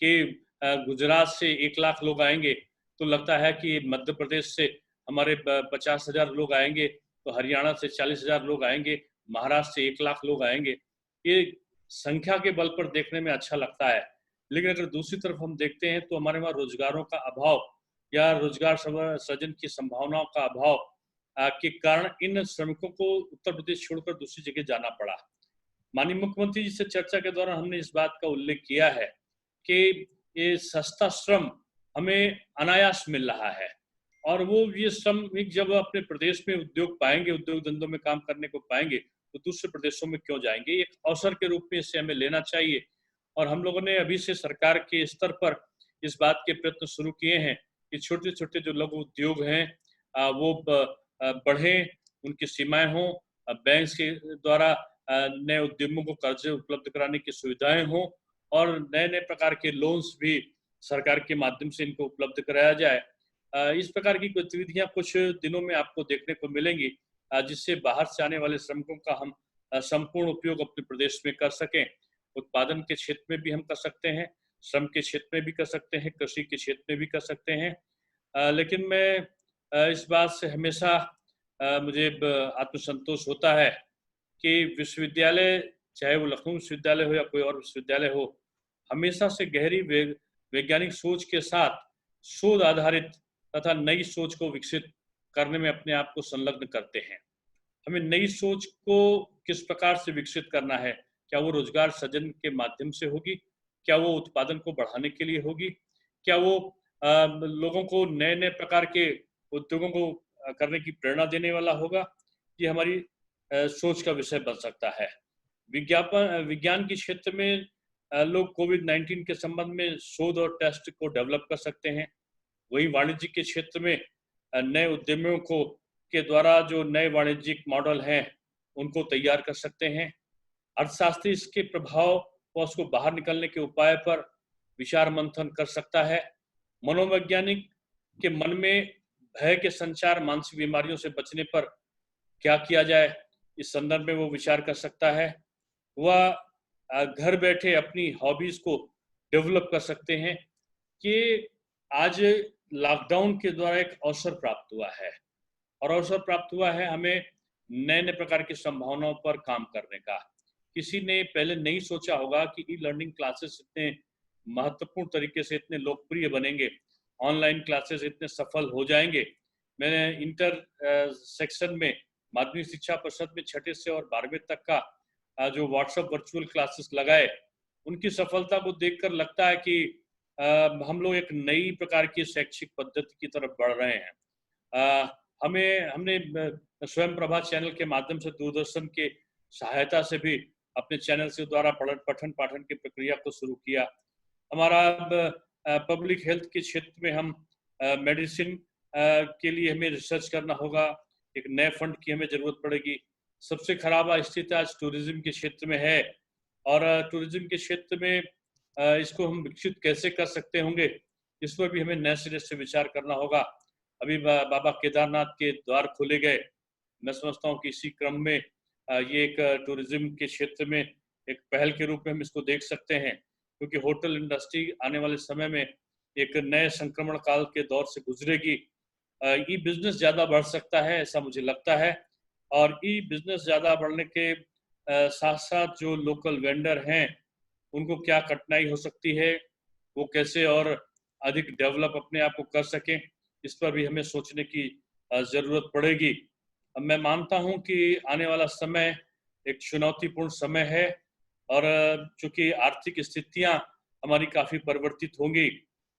कि गुजरात से 1 लाख लोग आएंगे तो लगता है कि मध्य प्रदेश से हमारे 50,000 लोग आएंगे, तो हरियाणा से 40,000 लोग आएंगे, महाराष्ट्र से 1 लाख लोग आएंगे। ये संख्या के बल पर देखने में अच्छा लगता है, लेकिन अगर दूसरी तरफ हम देखते हैं तो हमारे वहाँ रोजगारों का अभाव या रोजगार सृजन की संभावनाओं का अभाव के कारण इन श्रमिकों को उत्तर प्रदेश छोड़कर दूसरी जगह जाना पड़ा। माननीय मुख्यमंत्री जी से चर्चा के दौरान हमने इस बात का उल्लेख किया है कि ये सस्ता श्रम हमें अनायास मिल रहा है और वो ये श्रमिक जब अपने प्रदेश में उद्योग पाएंगे, उद्योग धंधों में काम करने को पाएंगे, तो दूसरे प्रदेशों में क्यों जाएंगे। एक अवसर के रूप में इसे हमें लेना चाहिए और हम लोगों ने अभी से सरकार के स्तर पर इस बात के प्रयत्न शुरू किए हैं कि छोटे छोटे जो लघु उद्योग हैं वो बढ़े, उनकी सीमाएं हों, बैंक के द्वारा नए उद्यमों को कर्जे उपलब्ध कराने की सुविधाएं हों और नए नए प्रकार के लोन्स भी सरकार के माध्यम से इनको उपलब्ध कराया जाए। इस प्रकार की गतिविधियां कुछ दिनों में आपको देखने को मिलेंगी, जिससे बाहर से आने वाले श्रमिकों का हम संपूर्ण उपयोग अपने प्रदेश में कर सकें। उत्पादन के क्षेत्र में भी हम कर सकते हैं, श्रम के क्षेत्र में भी कर सकते हैं, कृषि के क्षेत्र में भी कर सकते हैं। लेकिन मैं इस बात से हमेशा मुझे आत्मसंतोष होता है कि विश्वविद्यालय, चाहे वो लखनऊ विश्वविद्यालय हो या कोई और विश्वविद्यालय हो, हमेशा से गहरी वैज्ञानिक सोच के साथ शोध आधारित तथा नई सोच को विकसित करने में अपने आप को संलग्न करते हैं। हमें नई सोच को किस प्रकार से विकसित करना है, क्या वो रोजगार सृजन के माध्यम से होगी, क्या वो उत्पादन को बढ़ाने के लिए होगी, क्या वो लोगों को नए नए प्रकार के उद्योगों को करने की प्रेरणा देने वाला होगा, ये हमारी सोच का विषय बन सकता है। विज्ञान के क्षेत्र में लोग कोविड-19 के संबंध में शोध और टेस्ट को डेवलप कर सकते हैं। वही वाणिज्य के क्षेत्र में नए उद्यमियों को के द्वारा जो नए वाणिज्यिक मॉडल हैं उनको तैयार कर सकते हैं। अर्थशास्त्री इसके प्रभाव व उसको बाहर निकलने के उपाय पर विचार मंथन कर सकता है। मनोवैज्ञानिक के मन में भय के संचार, मानसिक बीमारियों से बचने पर क्या किया जाए, इस संदर्भ में वो विचार कर सकता है। वह घर बैठे अपनी हॉबीज को डेवलप कर सकते हैं कि आज लॉकडाउन के द्वारा एक अवसर प्राप्त हुआ है और अवसर प्राप्त हुआ है हमें नए नए प्रकार की संभावनाओं पर काम करने का। किसी ने पहले नहीं सोचा होगा कि ई लर्निंग क्लासेस इतने महत्वपूर्ण तरीके से इतने लोकप्रिय बनेंगे, ऑनलाइन क्लासेस इतने सफल हो जाएंगे। मैंने इंटर सेक्शन में माध्यमिक शिक्षा परिषद में 6ठे से और 12वीं तक का जो व्हाट्सएप वर्चुअल क्लासेस लगाए, उनकी सफलता को देखकर लगता है कि हम लोग एक नई प्रकार की शैक्षिक पद्धति की तरफ बढ़ रहे हैं। हमने स्वयं प्रभा चैनल के माध्यम से दूरदर्शन के सहायता से भी अपने चैनल से द्वारा पठन पाठन की प्रक्रिया को शुरू किया। हमारा पब्लिक हेल्थ के क्षेत्र में हम मेडिसिन के लिए हमें रिसर्च करना होगा, एक नए फंड की हमें जरूरत पड़ेगी। सबसे खराब स्थिति आज टूरिज्म के क्षेत्र में है, और टूरिज्म के क्षेत्र में इसको हम विकसित कैसे कर सकते होंगे, इस पर भी हमें नए सिरे से विचार करना होगा। अभी बाबा केदारनाथ के द्वार खोले गए, मैं समझता हूँ कि इसी क्रम में ये एक टूरिज्म के क्षेत्र में एक पहल के रूप में हम इसको देख सकते हैं, क्योंकि होटल इंडस्ट्री आने वाले समय में एक नए संक्रमण काल के दौर से गुजरेगी। ई बिजनेस ज़्यादा बढ़ सकता है, ऐसा मुझे लगता है। और ई बिजनेस ज़्यादा बढ़ने के साथ साथ जो लोकल वेंडर हैं, उनको क्या कठिनाई हो सकती है, वो कैसे और अधिक डेवलप अपने आप को कर सकें, इस पर भी हमें सोचने की ज़रूरत पड़ेगी। अब मैं मानता हूँ कि आने वाला समय एक चुनौतीपूर्ण समय है, और चूंकि आर्थिक स्थितियाँ हमारी काफ़ी परिवर्तित होंगी।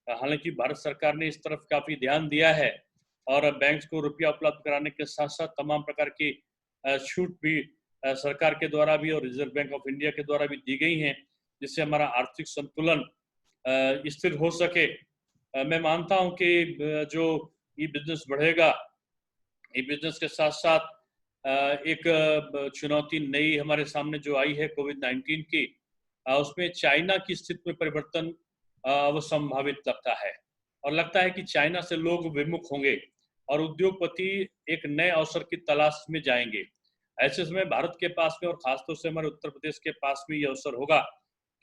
हालांकि भारत सरकार ने इस तरफ काफ़ी ध्यान दिया है, और बैंक को रुपया उपलब्ध कराने के साथ साथ तमाम प्रकार की छूट भी सरकार के द्वारा भी और रिजर्व बैंक ऑफ इंडिया के द्वारा भी दी गई हैं, जिससे हमारा आर्थिक संतुलन स्थिर हो सके। मैं मानता हूं कि जो ई बिजनेस बढ़ेगा, ई बिजनेस के साथ साथ एक चुनौती नई हमारे सामने जो आई है कोविड-19 की, उसमें चाइना की स्थिति में परिवर्तन वो संभावित लगता है, और लगता है कि चाइना से लोग विमुख होंगे और उद्योगपति एक नए अवसर की तलाश में जाएंगे। ऐसे समय भारत के पास में और खासतौर से हमारे उत्तर प्रदेश के पास में ये अवसर होगा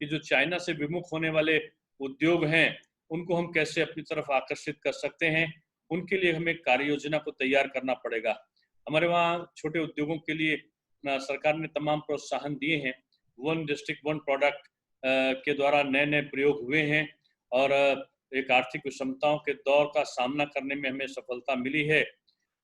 कि जो चाइना से विमुख होने वाले उद्योग हैं, उनको हम कैसे अपनी तरफ आकर्षित कर सकते हैं। उनके लिए हमें कार्य योजना को तैयार करना पड़ेगा। हमारे वहाँ छोटे उद्योगों के लिए सरकार ने तमाम प्रोत्साहन दिए हैं। वन डिस्ट्रिक्ट वन प्रोडक्ट के द्वारा नए नए प्रयोग हुए हैं, और एक आर्थिक विषमताओं के दौर का सामना करने में हमें सफलता मिली है।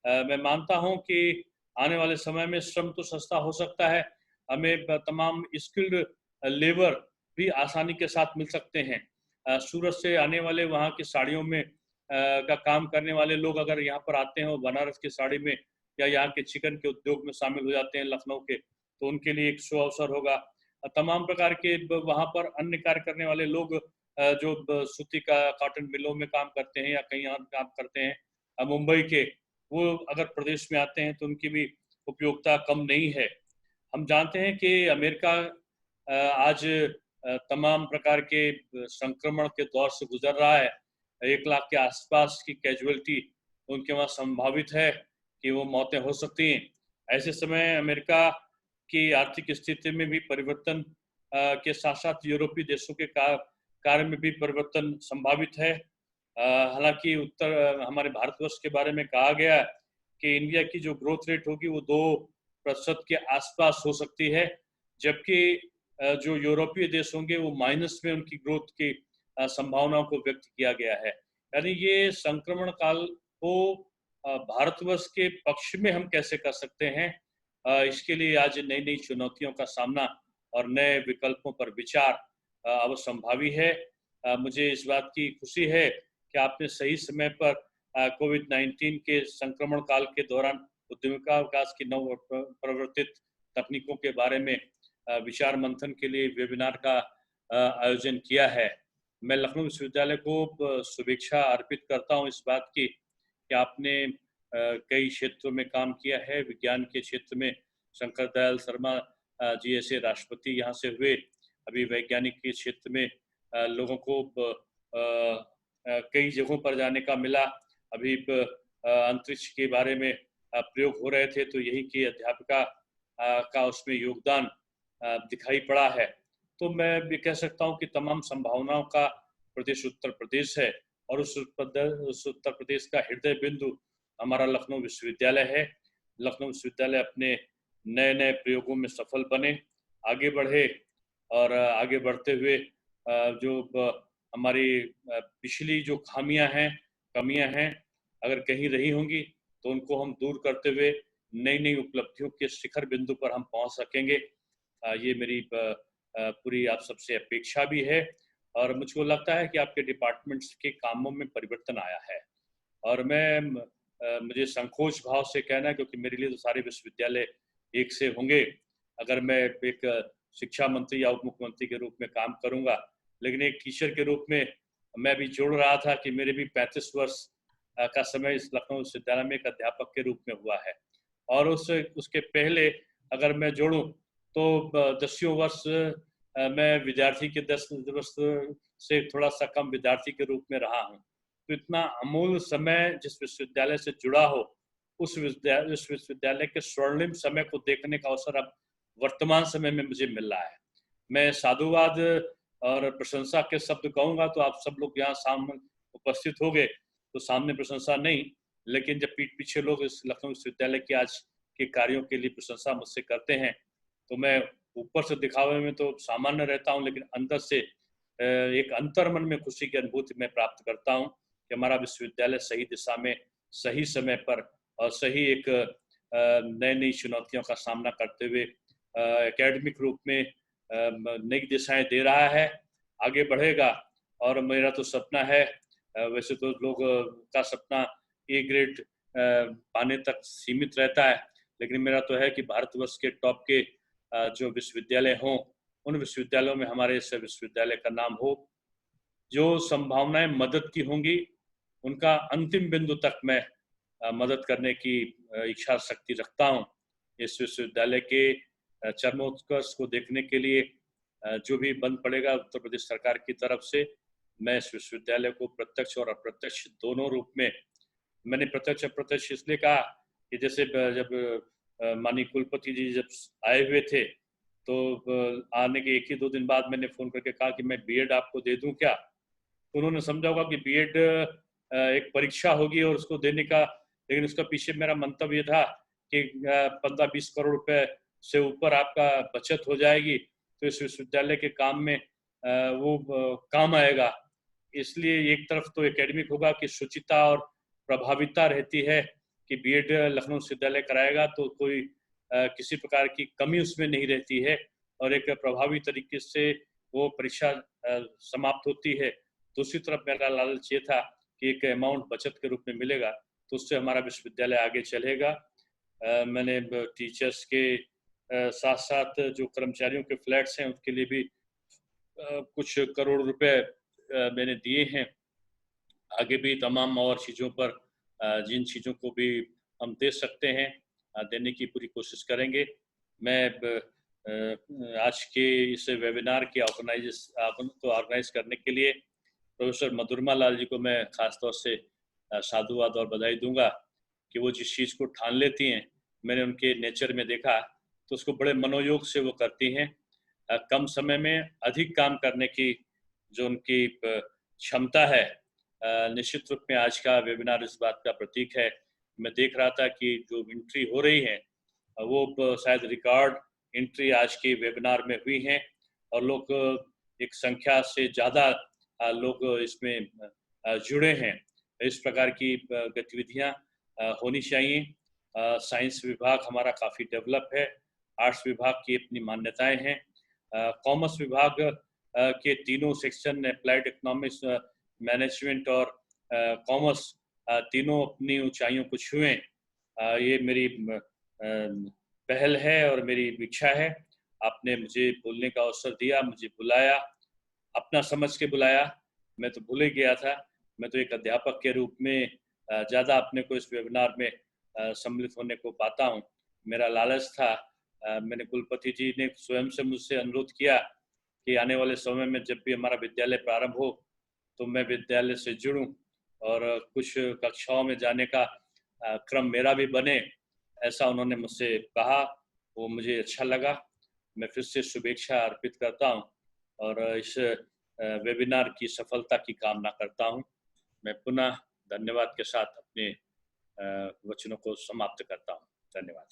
मैं मानता हूं कि आने वाले समय में श्रम तो सस्ता हो सकता है, हमें तमाम स्किल्ड लेबर भी आसानी के साथ मिल सकते हैं। सूरत से आने वाले वहाँ की साड़ियों में का काम करने वाले लोग अगर यहाँ पर आते हैं और बनारस की साड़ी में या यहाँ के चिकन के उद्योग में शामिल हो जाते हैं लखनऊ के, तो उनके लिए एक शो अवसर होगा। तमाम प्रकार के वहाँ पर अन्य कार्य करने वाले लोग जो सूती का कॉटन मिलों में काम करते हैं या कहीं और काम करते हैं मुंबई के, वो अगर प्रदेश में आते हैं तो उनकी भी उपयोगिता कम नहीं है। हम जानते हैं कि अमेरिका आज तमाम प्रकार के संक्रमण के दौर से गुजर रहा है। 1 लाख के आसपास की कैजुअलिटी उनके वहाँ संभावित है कि वो मौतें हो सकती हैं। ऐसे समय अमेरिका की आर्थिक स्थिति में भी परिवर्तन के साथ साथ यूरोपीय देशों के कार्य में भी परिवर्तन संभावित है। हालांकि हमारे भारतवर्ष के बारे में कहा गया है कि इंडिया की जो ग्रोथ रेट होगी वो 2% के आसपास हो सकती है, जबकि जो यूरोपीय देश होंगे वो माइनस में उनकी ग्रोथ की संभावनाओं को व्यक्त किया गया है। यानी ये संक्रमण काल को भारतवर्ष के पक्ष में हम कैसे कर सकते हैं, इसके लिए आज नई नई चुनौतियों का सामना और नए विकल्पों पर विचार अवश्यंभावी है। मुझे इस बात की खुशी है कि आपने सही समय पर कोविड-19 के संक्रमण काल के दौरान उद्यमिता विकास की नव प्रवर्तित तकनीकों के बारे में विचार मंथन के लिए वेबिनार का आयोजन किया है। मैं लखनऊ विश्वविद्यालय को शुभेच्छा अर्पित करता हूं इस बात की कि आपने कई क्षेत्रों में काम किया है। विज्ञान के क्षेत्र में शंकर दयाल शर्मा जी ऐसे राष्ट्रपति यहाँ से हुए। अभी वैज्ञानिक के क्षेत्र में लोगों को कई जगहों पर जाने का मिला। अभी अंतरिक्ष के बारे में प्रयोग हो रहे थे, तो यही की अध्यापिका का उसमें योगदान दिखाई पड़ा है। तो मैं भी कह सकता हूँ कि तमाम संभावनाओं का प्रदेश उत्तर प्रदेश है, और उस उत्तर प्रदेश का हृदय बिंदु हमारा लखनऊ विश्वविद्यालय है। लखनऊ विश्वविद्यालय अपने नए नए प्रयोगों में सफल बने, आगे बढ़े, और आगे बढ़ते हुए जो हमारी पिछली जो खामियां हैं, कमियां हैं, अगर कहीं रही होंगी तो उनको हम दूर करते हुए नई नई उपलब्धियों के शिखर बिंदु पर हम पहुंच सकेंगे। ये मेरी पूरी आप सबसे अपेक्षा भी है, और मुझको लगता है कि आपके डिपार्टमेंट्स के कामों में परिवर्तन आया है। और मुझे संकोच भाव से कहना है, क्योंकि मेरे लिए तो सारे विश्वविद्यालय एक से होंगे। अगर मैं एक शिक्षा मंत्री या उप मुख्यमंत्री के रूप में काम करूंगा लेकिन एक टीचर के रूप में मैं भी जोड़ रहा था कि मेरे भी 35 वर्ष का समय इस लखनऊ विश्वविद्यालय में एक अध्यापक के रूप में हुआ है। और उसके पहले अगर मैं जोड़ूं तो 10 वर्ष मैं विद्यार्थी के 10 वर्ष से थोड़ा सा कम विद्यार्थी के रूप में रहा हूं। तो इतना अमूल्य समय जिस विश्वविद्यालय से जुड़ा हो, उस विश्वविद्यालय के स्वर्णिम समय को देखने का अवसर अब वर्तमान समय में मुझे मिल रहा है। मैं साधुवाद और प्रशंसा के शब्द कहूंगा तो आप सब लोग यहाँ सामने उपस्थित हो गए, तो सामने प्रशंसा नहीं, लेकिन जब पीठ पीछे लोग इस लखनऊ विश्वविद्यालय के आज के कार्यों के लिए प्रशंसा मुझसे करते हैं, तो मैं ऊपर से दिखावे में तो सामान्य रहता हूं, लेकिन अंदर से एक अंतर मन में खुशी की अनुभूति मैं प्राप्त करता हूं कि हमारा विश्वविद्यालय सही दिशा में, सही समय पर और सही एक नई नई चुनौतियों का सामना करते हुए एकेडमिक रूप में नई दिशाएं दे रहा है, आगे बढ़ेगा। और मेरा तो सपना है, वैसे तो लोग का सपना ए ग्रेड पाने तक सीमित रहता है, लेकिन मेरा तो है कि भारतवर्ष के टॉप के जो विश्वविद्यालय हों, उन विश्वविद्यालयों में हमारे इस विश्वविद्यालय का नाम हो। जो संभावनाएं मदद की होंगी उनका अंतिम बिंदु तक मैं मदद करने की इच्छा शक्ति रखता हूं। इस विश्वविद्यालय के चरमोत्कर्ष को देखने के लिए जो भी बंद पड़ेगा उत्तर प्रदेश सरकार की तरफ से, मैं इस विश्वविद्यालय को प्रत्यक्ष और अप्रत्यक्ष दोनों रूप में, मैंने प्रत्यक्ष अप्रत्यक्ष इसलिए कहा कि जैसे जब माननीय कुलपति जी जब आए हुए थे तो आने के 1 ही 2 दिन बाद मैंने फोन करके कहा कि मैं बीएड आपको दे दूं क्या। तो उन्होंने समझा होगा कि बीएड एक परीक्षा होगी और उसको देने का, लेकिन उसका पीछे मेरा मंतव्य था कि 15-20 करोड़ रुपए से ऊपर आपका बचत हो जाएगी तो इस विश्वविद्यालय के काम में वो काम आएगा। इसलिए एक तरफ तो एकेडमिक होगा कि शुचिता और प्रभाविता रहती है कि बीएड लखनऊ विश्वविद्यालय कराएगा तो कोई किसी प्रकार की कमी उसमें नहीं रहती है और एक प्रभावी तरीके से वो परीक्षा समाप्त होती है। दूसरी तरफ मेरा लालच ये था कि एक अमाउंट बचत के रूप में मिलेगा तो उससे हमारा विश्वविद्यालय आगे चलेगा। मैंने टीचर्स के साथ साथ जो कर्मचारियों के फ्लैट्स हैं उनके लिए भी कुछ करोड़ रुपए मैंने दिए हैं। आगे भी तमाम और चीज़ों पर जिन चीज़ों को भी हम दे सकते हैं देने की पूरी कोशिश करेंगे। मैं आज के इस वेबिनार के ऑर्गेनाइज करने के लिए प्रोफेसर मधुरमा लाल जी को मैं खासतौर से साधुवाद और बधाई दूंगा कि वो जिस चीज़ को ठान लेती हैं, मैंने उनके नेचर में देखा तो उसको बड़े मनोयोग से वो करती हैं। कम समय में अधिक काम करने की जो उनकी क्षमता है, निश्चित रूप में आज का वेबिनार इस बात का प्रतीक है। मैं देख रहा था कि जो एंट्री हो रही है वो शायद रिकॉर्ड एंट्री आज के वेबिनार में हुई हैं और लोग एक संख्या से ज़्यादा लोग इसमें जुड़े हैं। इस प्रकार की गतिविधियां होनी चाहिए। साइंस विभाग हमारा काफ़ी डेवलप है, आर्ट्स विभाग की अपनी मान्यताएं हैं, कॉमर्स विभाग के तीनों सेक्शन अप्लाइड इकोनॉमिक्स, मैनेजमेंट और कॉमर्स तीनों अपनी ऊंचाइयों को छुएं। ये मेरी पहल है और मेरी इच्छा है। आपने मुझे बोलने का अवसर दिया, मुझे बुलाया, अपना समझ के बुलाया। मैं तो भूल ही गया था, मैं तो एक अध्यापक के रूप में ज़्यादा अपने को इस वेबिनार में सम्मिलित होने को पाता हूँ। मेरा लालच था, मैंने कुलपति जी ने स्वयं से मुझसे अनुरोध किया कि आने वाले समय में जब भी हमारा विद्यालय प्रारंभ हो तो मैं विद्यालय से जुड़ूं और कुछ कक्षाओं में जाने का क्रम मेरा भी बने, ऐसा उन्होंने मुझसे कहा। वो मुझे अच्छा लगा। मैं फिर से शुभेच्छा अर्पित करता हूँ और इस वेबिनार की सफलता की कामना करता हूँ। मैं पुनः धन्यवाद के साथ अपने वचनों को समाप्त करता हूँ। धन्यवाद।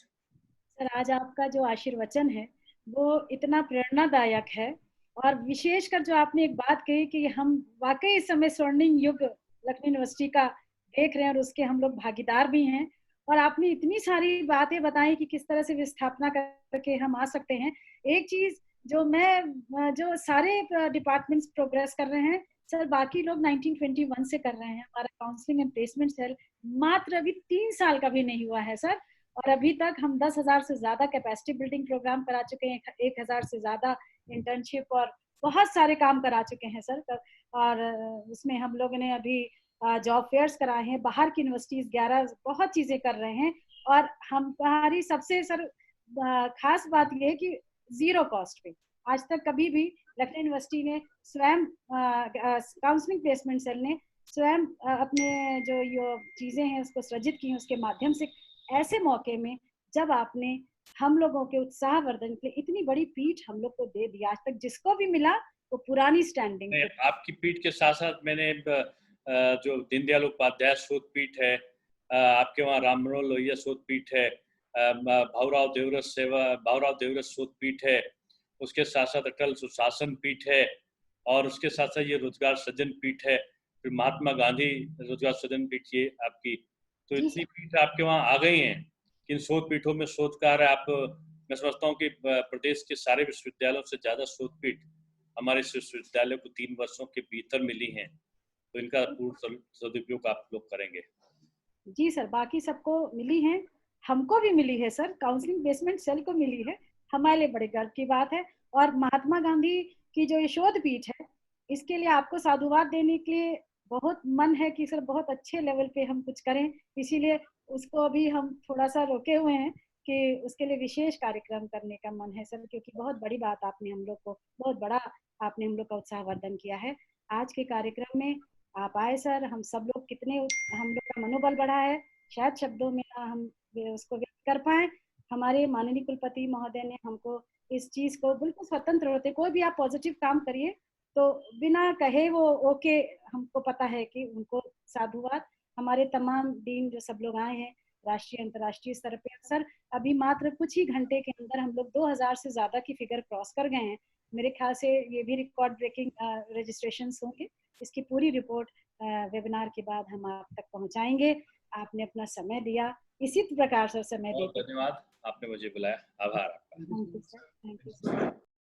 सर, आज आपका जो आशीर्वचन है वो इतना प्रेरणादायक है और विशेषकर जो आपने एक बात कही कि हम वाकई इस समय स्वर्णिम युग लखनऊ यूनिवर्सिटी का देख रहे हैं और उसके हम लोग भागीदार भी हैं। और आपने इतनी सारी बातें बताई कि किस तरह से विस्थापना करके हम आ सकते हैं। एक चीज जो सारे डिपार्टमेंट्स प्रोग्रेस कर रहे हैं सर, बाकी लोग 1921 से कर रहे हैं। हमारा काउंसलिंग एंड प्लेसमेंट सेल मात्र अभी 3 साल का भी नहीं हुआ है सर, और अभी तक हम 10,000 से ज्यादा कैपेसिटी बिल्डिंग प्रोग्राम करा चुके हैं, 1,000 से ज्यादा इंटर्नशिप और बहुत सारे काम करा चुके हैं सर। और उसमें हम लोगों ने अभी जॉब फेयर्स कराए हैं, बाहर की यूनिवर्सिटीज 11 बहुत चीजें कर रहे हैं। और हमारी सबसे सर खास बात ये है कि 0 कॉस्ट पे आज तक कभी भी लखनऊ यूनिवर्सिटी ने स्वयं काउंसलिंग प्लेसमेंट सेल ने स्वयं अपने जो ये चीजें हैं उसको सृजित की, उसके माध्यम से ऐसे मौके में जब आपने हम लोगों के उत्साहवर्धन के लिए इतनी बड़ी पीठ हम लोग को दे दी, आज तक जिसको भी मिला वो पुरानी स्टैंडिंग। आपकी पीठ के साथ साथ मैंने जो दीनदयाल उपाध्याय शोध पीठ है, आपके वहाँ राम मनोहर लोहिया शोध पीठ है, भाऊराव देवरस शोध पीठ है, उसके साथ साथ अटल सुशासन पीठ है, और उसके साथ साथ ये रोजगार सृजन पीठ है, फिर महात्मा गांधी रोजगार सृजन पीठ, ये आपकी तो इतनी पीठ आपके वहाँ आ गई हैं। इन शोध पीठों में शोधकार आप, मैं समझता हूँ कि प्रदेश के सारे विश्वविद्यालयों से ज्यादा शोध पीठ हमारे विश्वविद्यालय को 3 वर्षों के भीतर मिली हैं, तो इनका पूर्ण सदुपयोग आप लोग करेंगे। जी सर, बाकी सबको मिली है, हमको भी मिली है सर, काउंसलिंग प्लेसमेंट सेल को मिली है, हमारे लिए बड़े गर्व की बात है। और महात्मा गांधी की जो ये शोध पीठ है, इसके लिए आपको साधुवाद देने के लिए बहुत मन है कि सर बहुत अच्छे लेवल पे हम कुछ करें, इसीलिए उसको अभी हम थोड़ा सा रोके हुए हैं कि उसके लिए विशेष कार्यक्रम करने का मन है सर, क्योंकि बहुत बड़ी बात आपने हम लोग को, बहुत बड़ा आपने हम लोग का उत्साहवर्धन किया है। आज के कार्यक्रम में आप आए सर, हम सब लोग कितने हम लोग का मनोबल बढ़ा है, शायद शब्दों में हम उसको व्यक्त कर पाए। हमारे माननीय कुलपति महोदय ने हमको इस चीज को बिल्कुल स्वतंत्र होते, कोई भी आप पॉजिटिव काम करिए तो बिना कहे वो ओके, हमको पता है कि उनको साधुवाद। हमारे तमाम डीन जो सब लोग आए हैं राष्ट्रीय अंतर्राष्ट्रीय स्तर पे, सर अभी मात्र कुछ ही घंटे के अंदर हम लोग 2000 से ज्यादा की फिगर क्रॉस कर गए हैं। मेरे ख्याल से ये भी रिकॉर्ड ब्रेकिंग रजिस्ट्रेशन होंगे। इसकी पूरी रिपोर्ट वेबिनार के बाद हम आप तक पहुंचाएंगे। आपने अपना समय दिया, इसी प्रकार से समय देते। धन्यवाद, आपने मुझे बुलाया, आभार आपका। Thank you sir, thank you sir.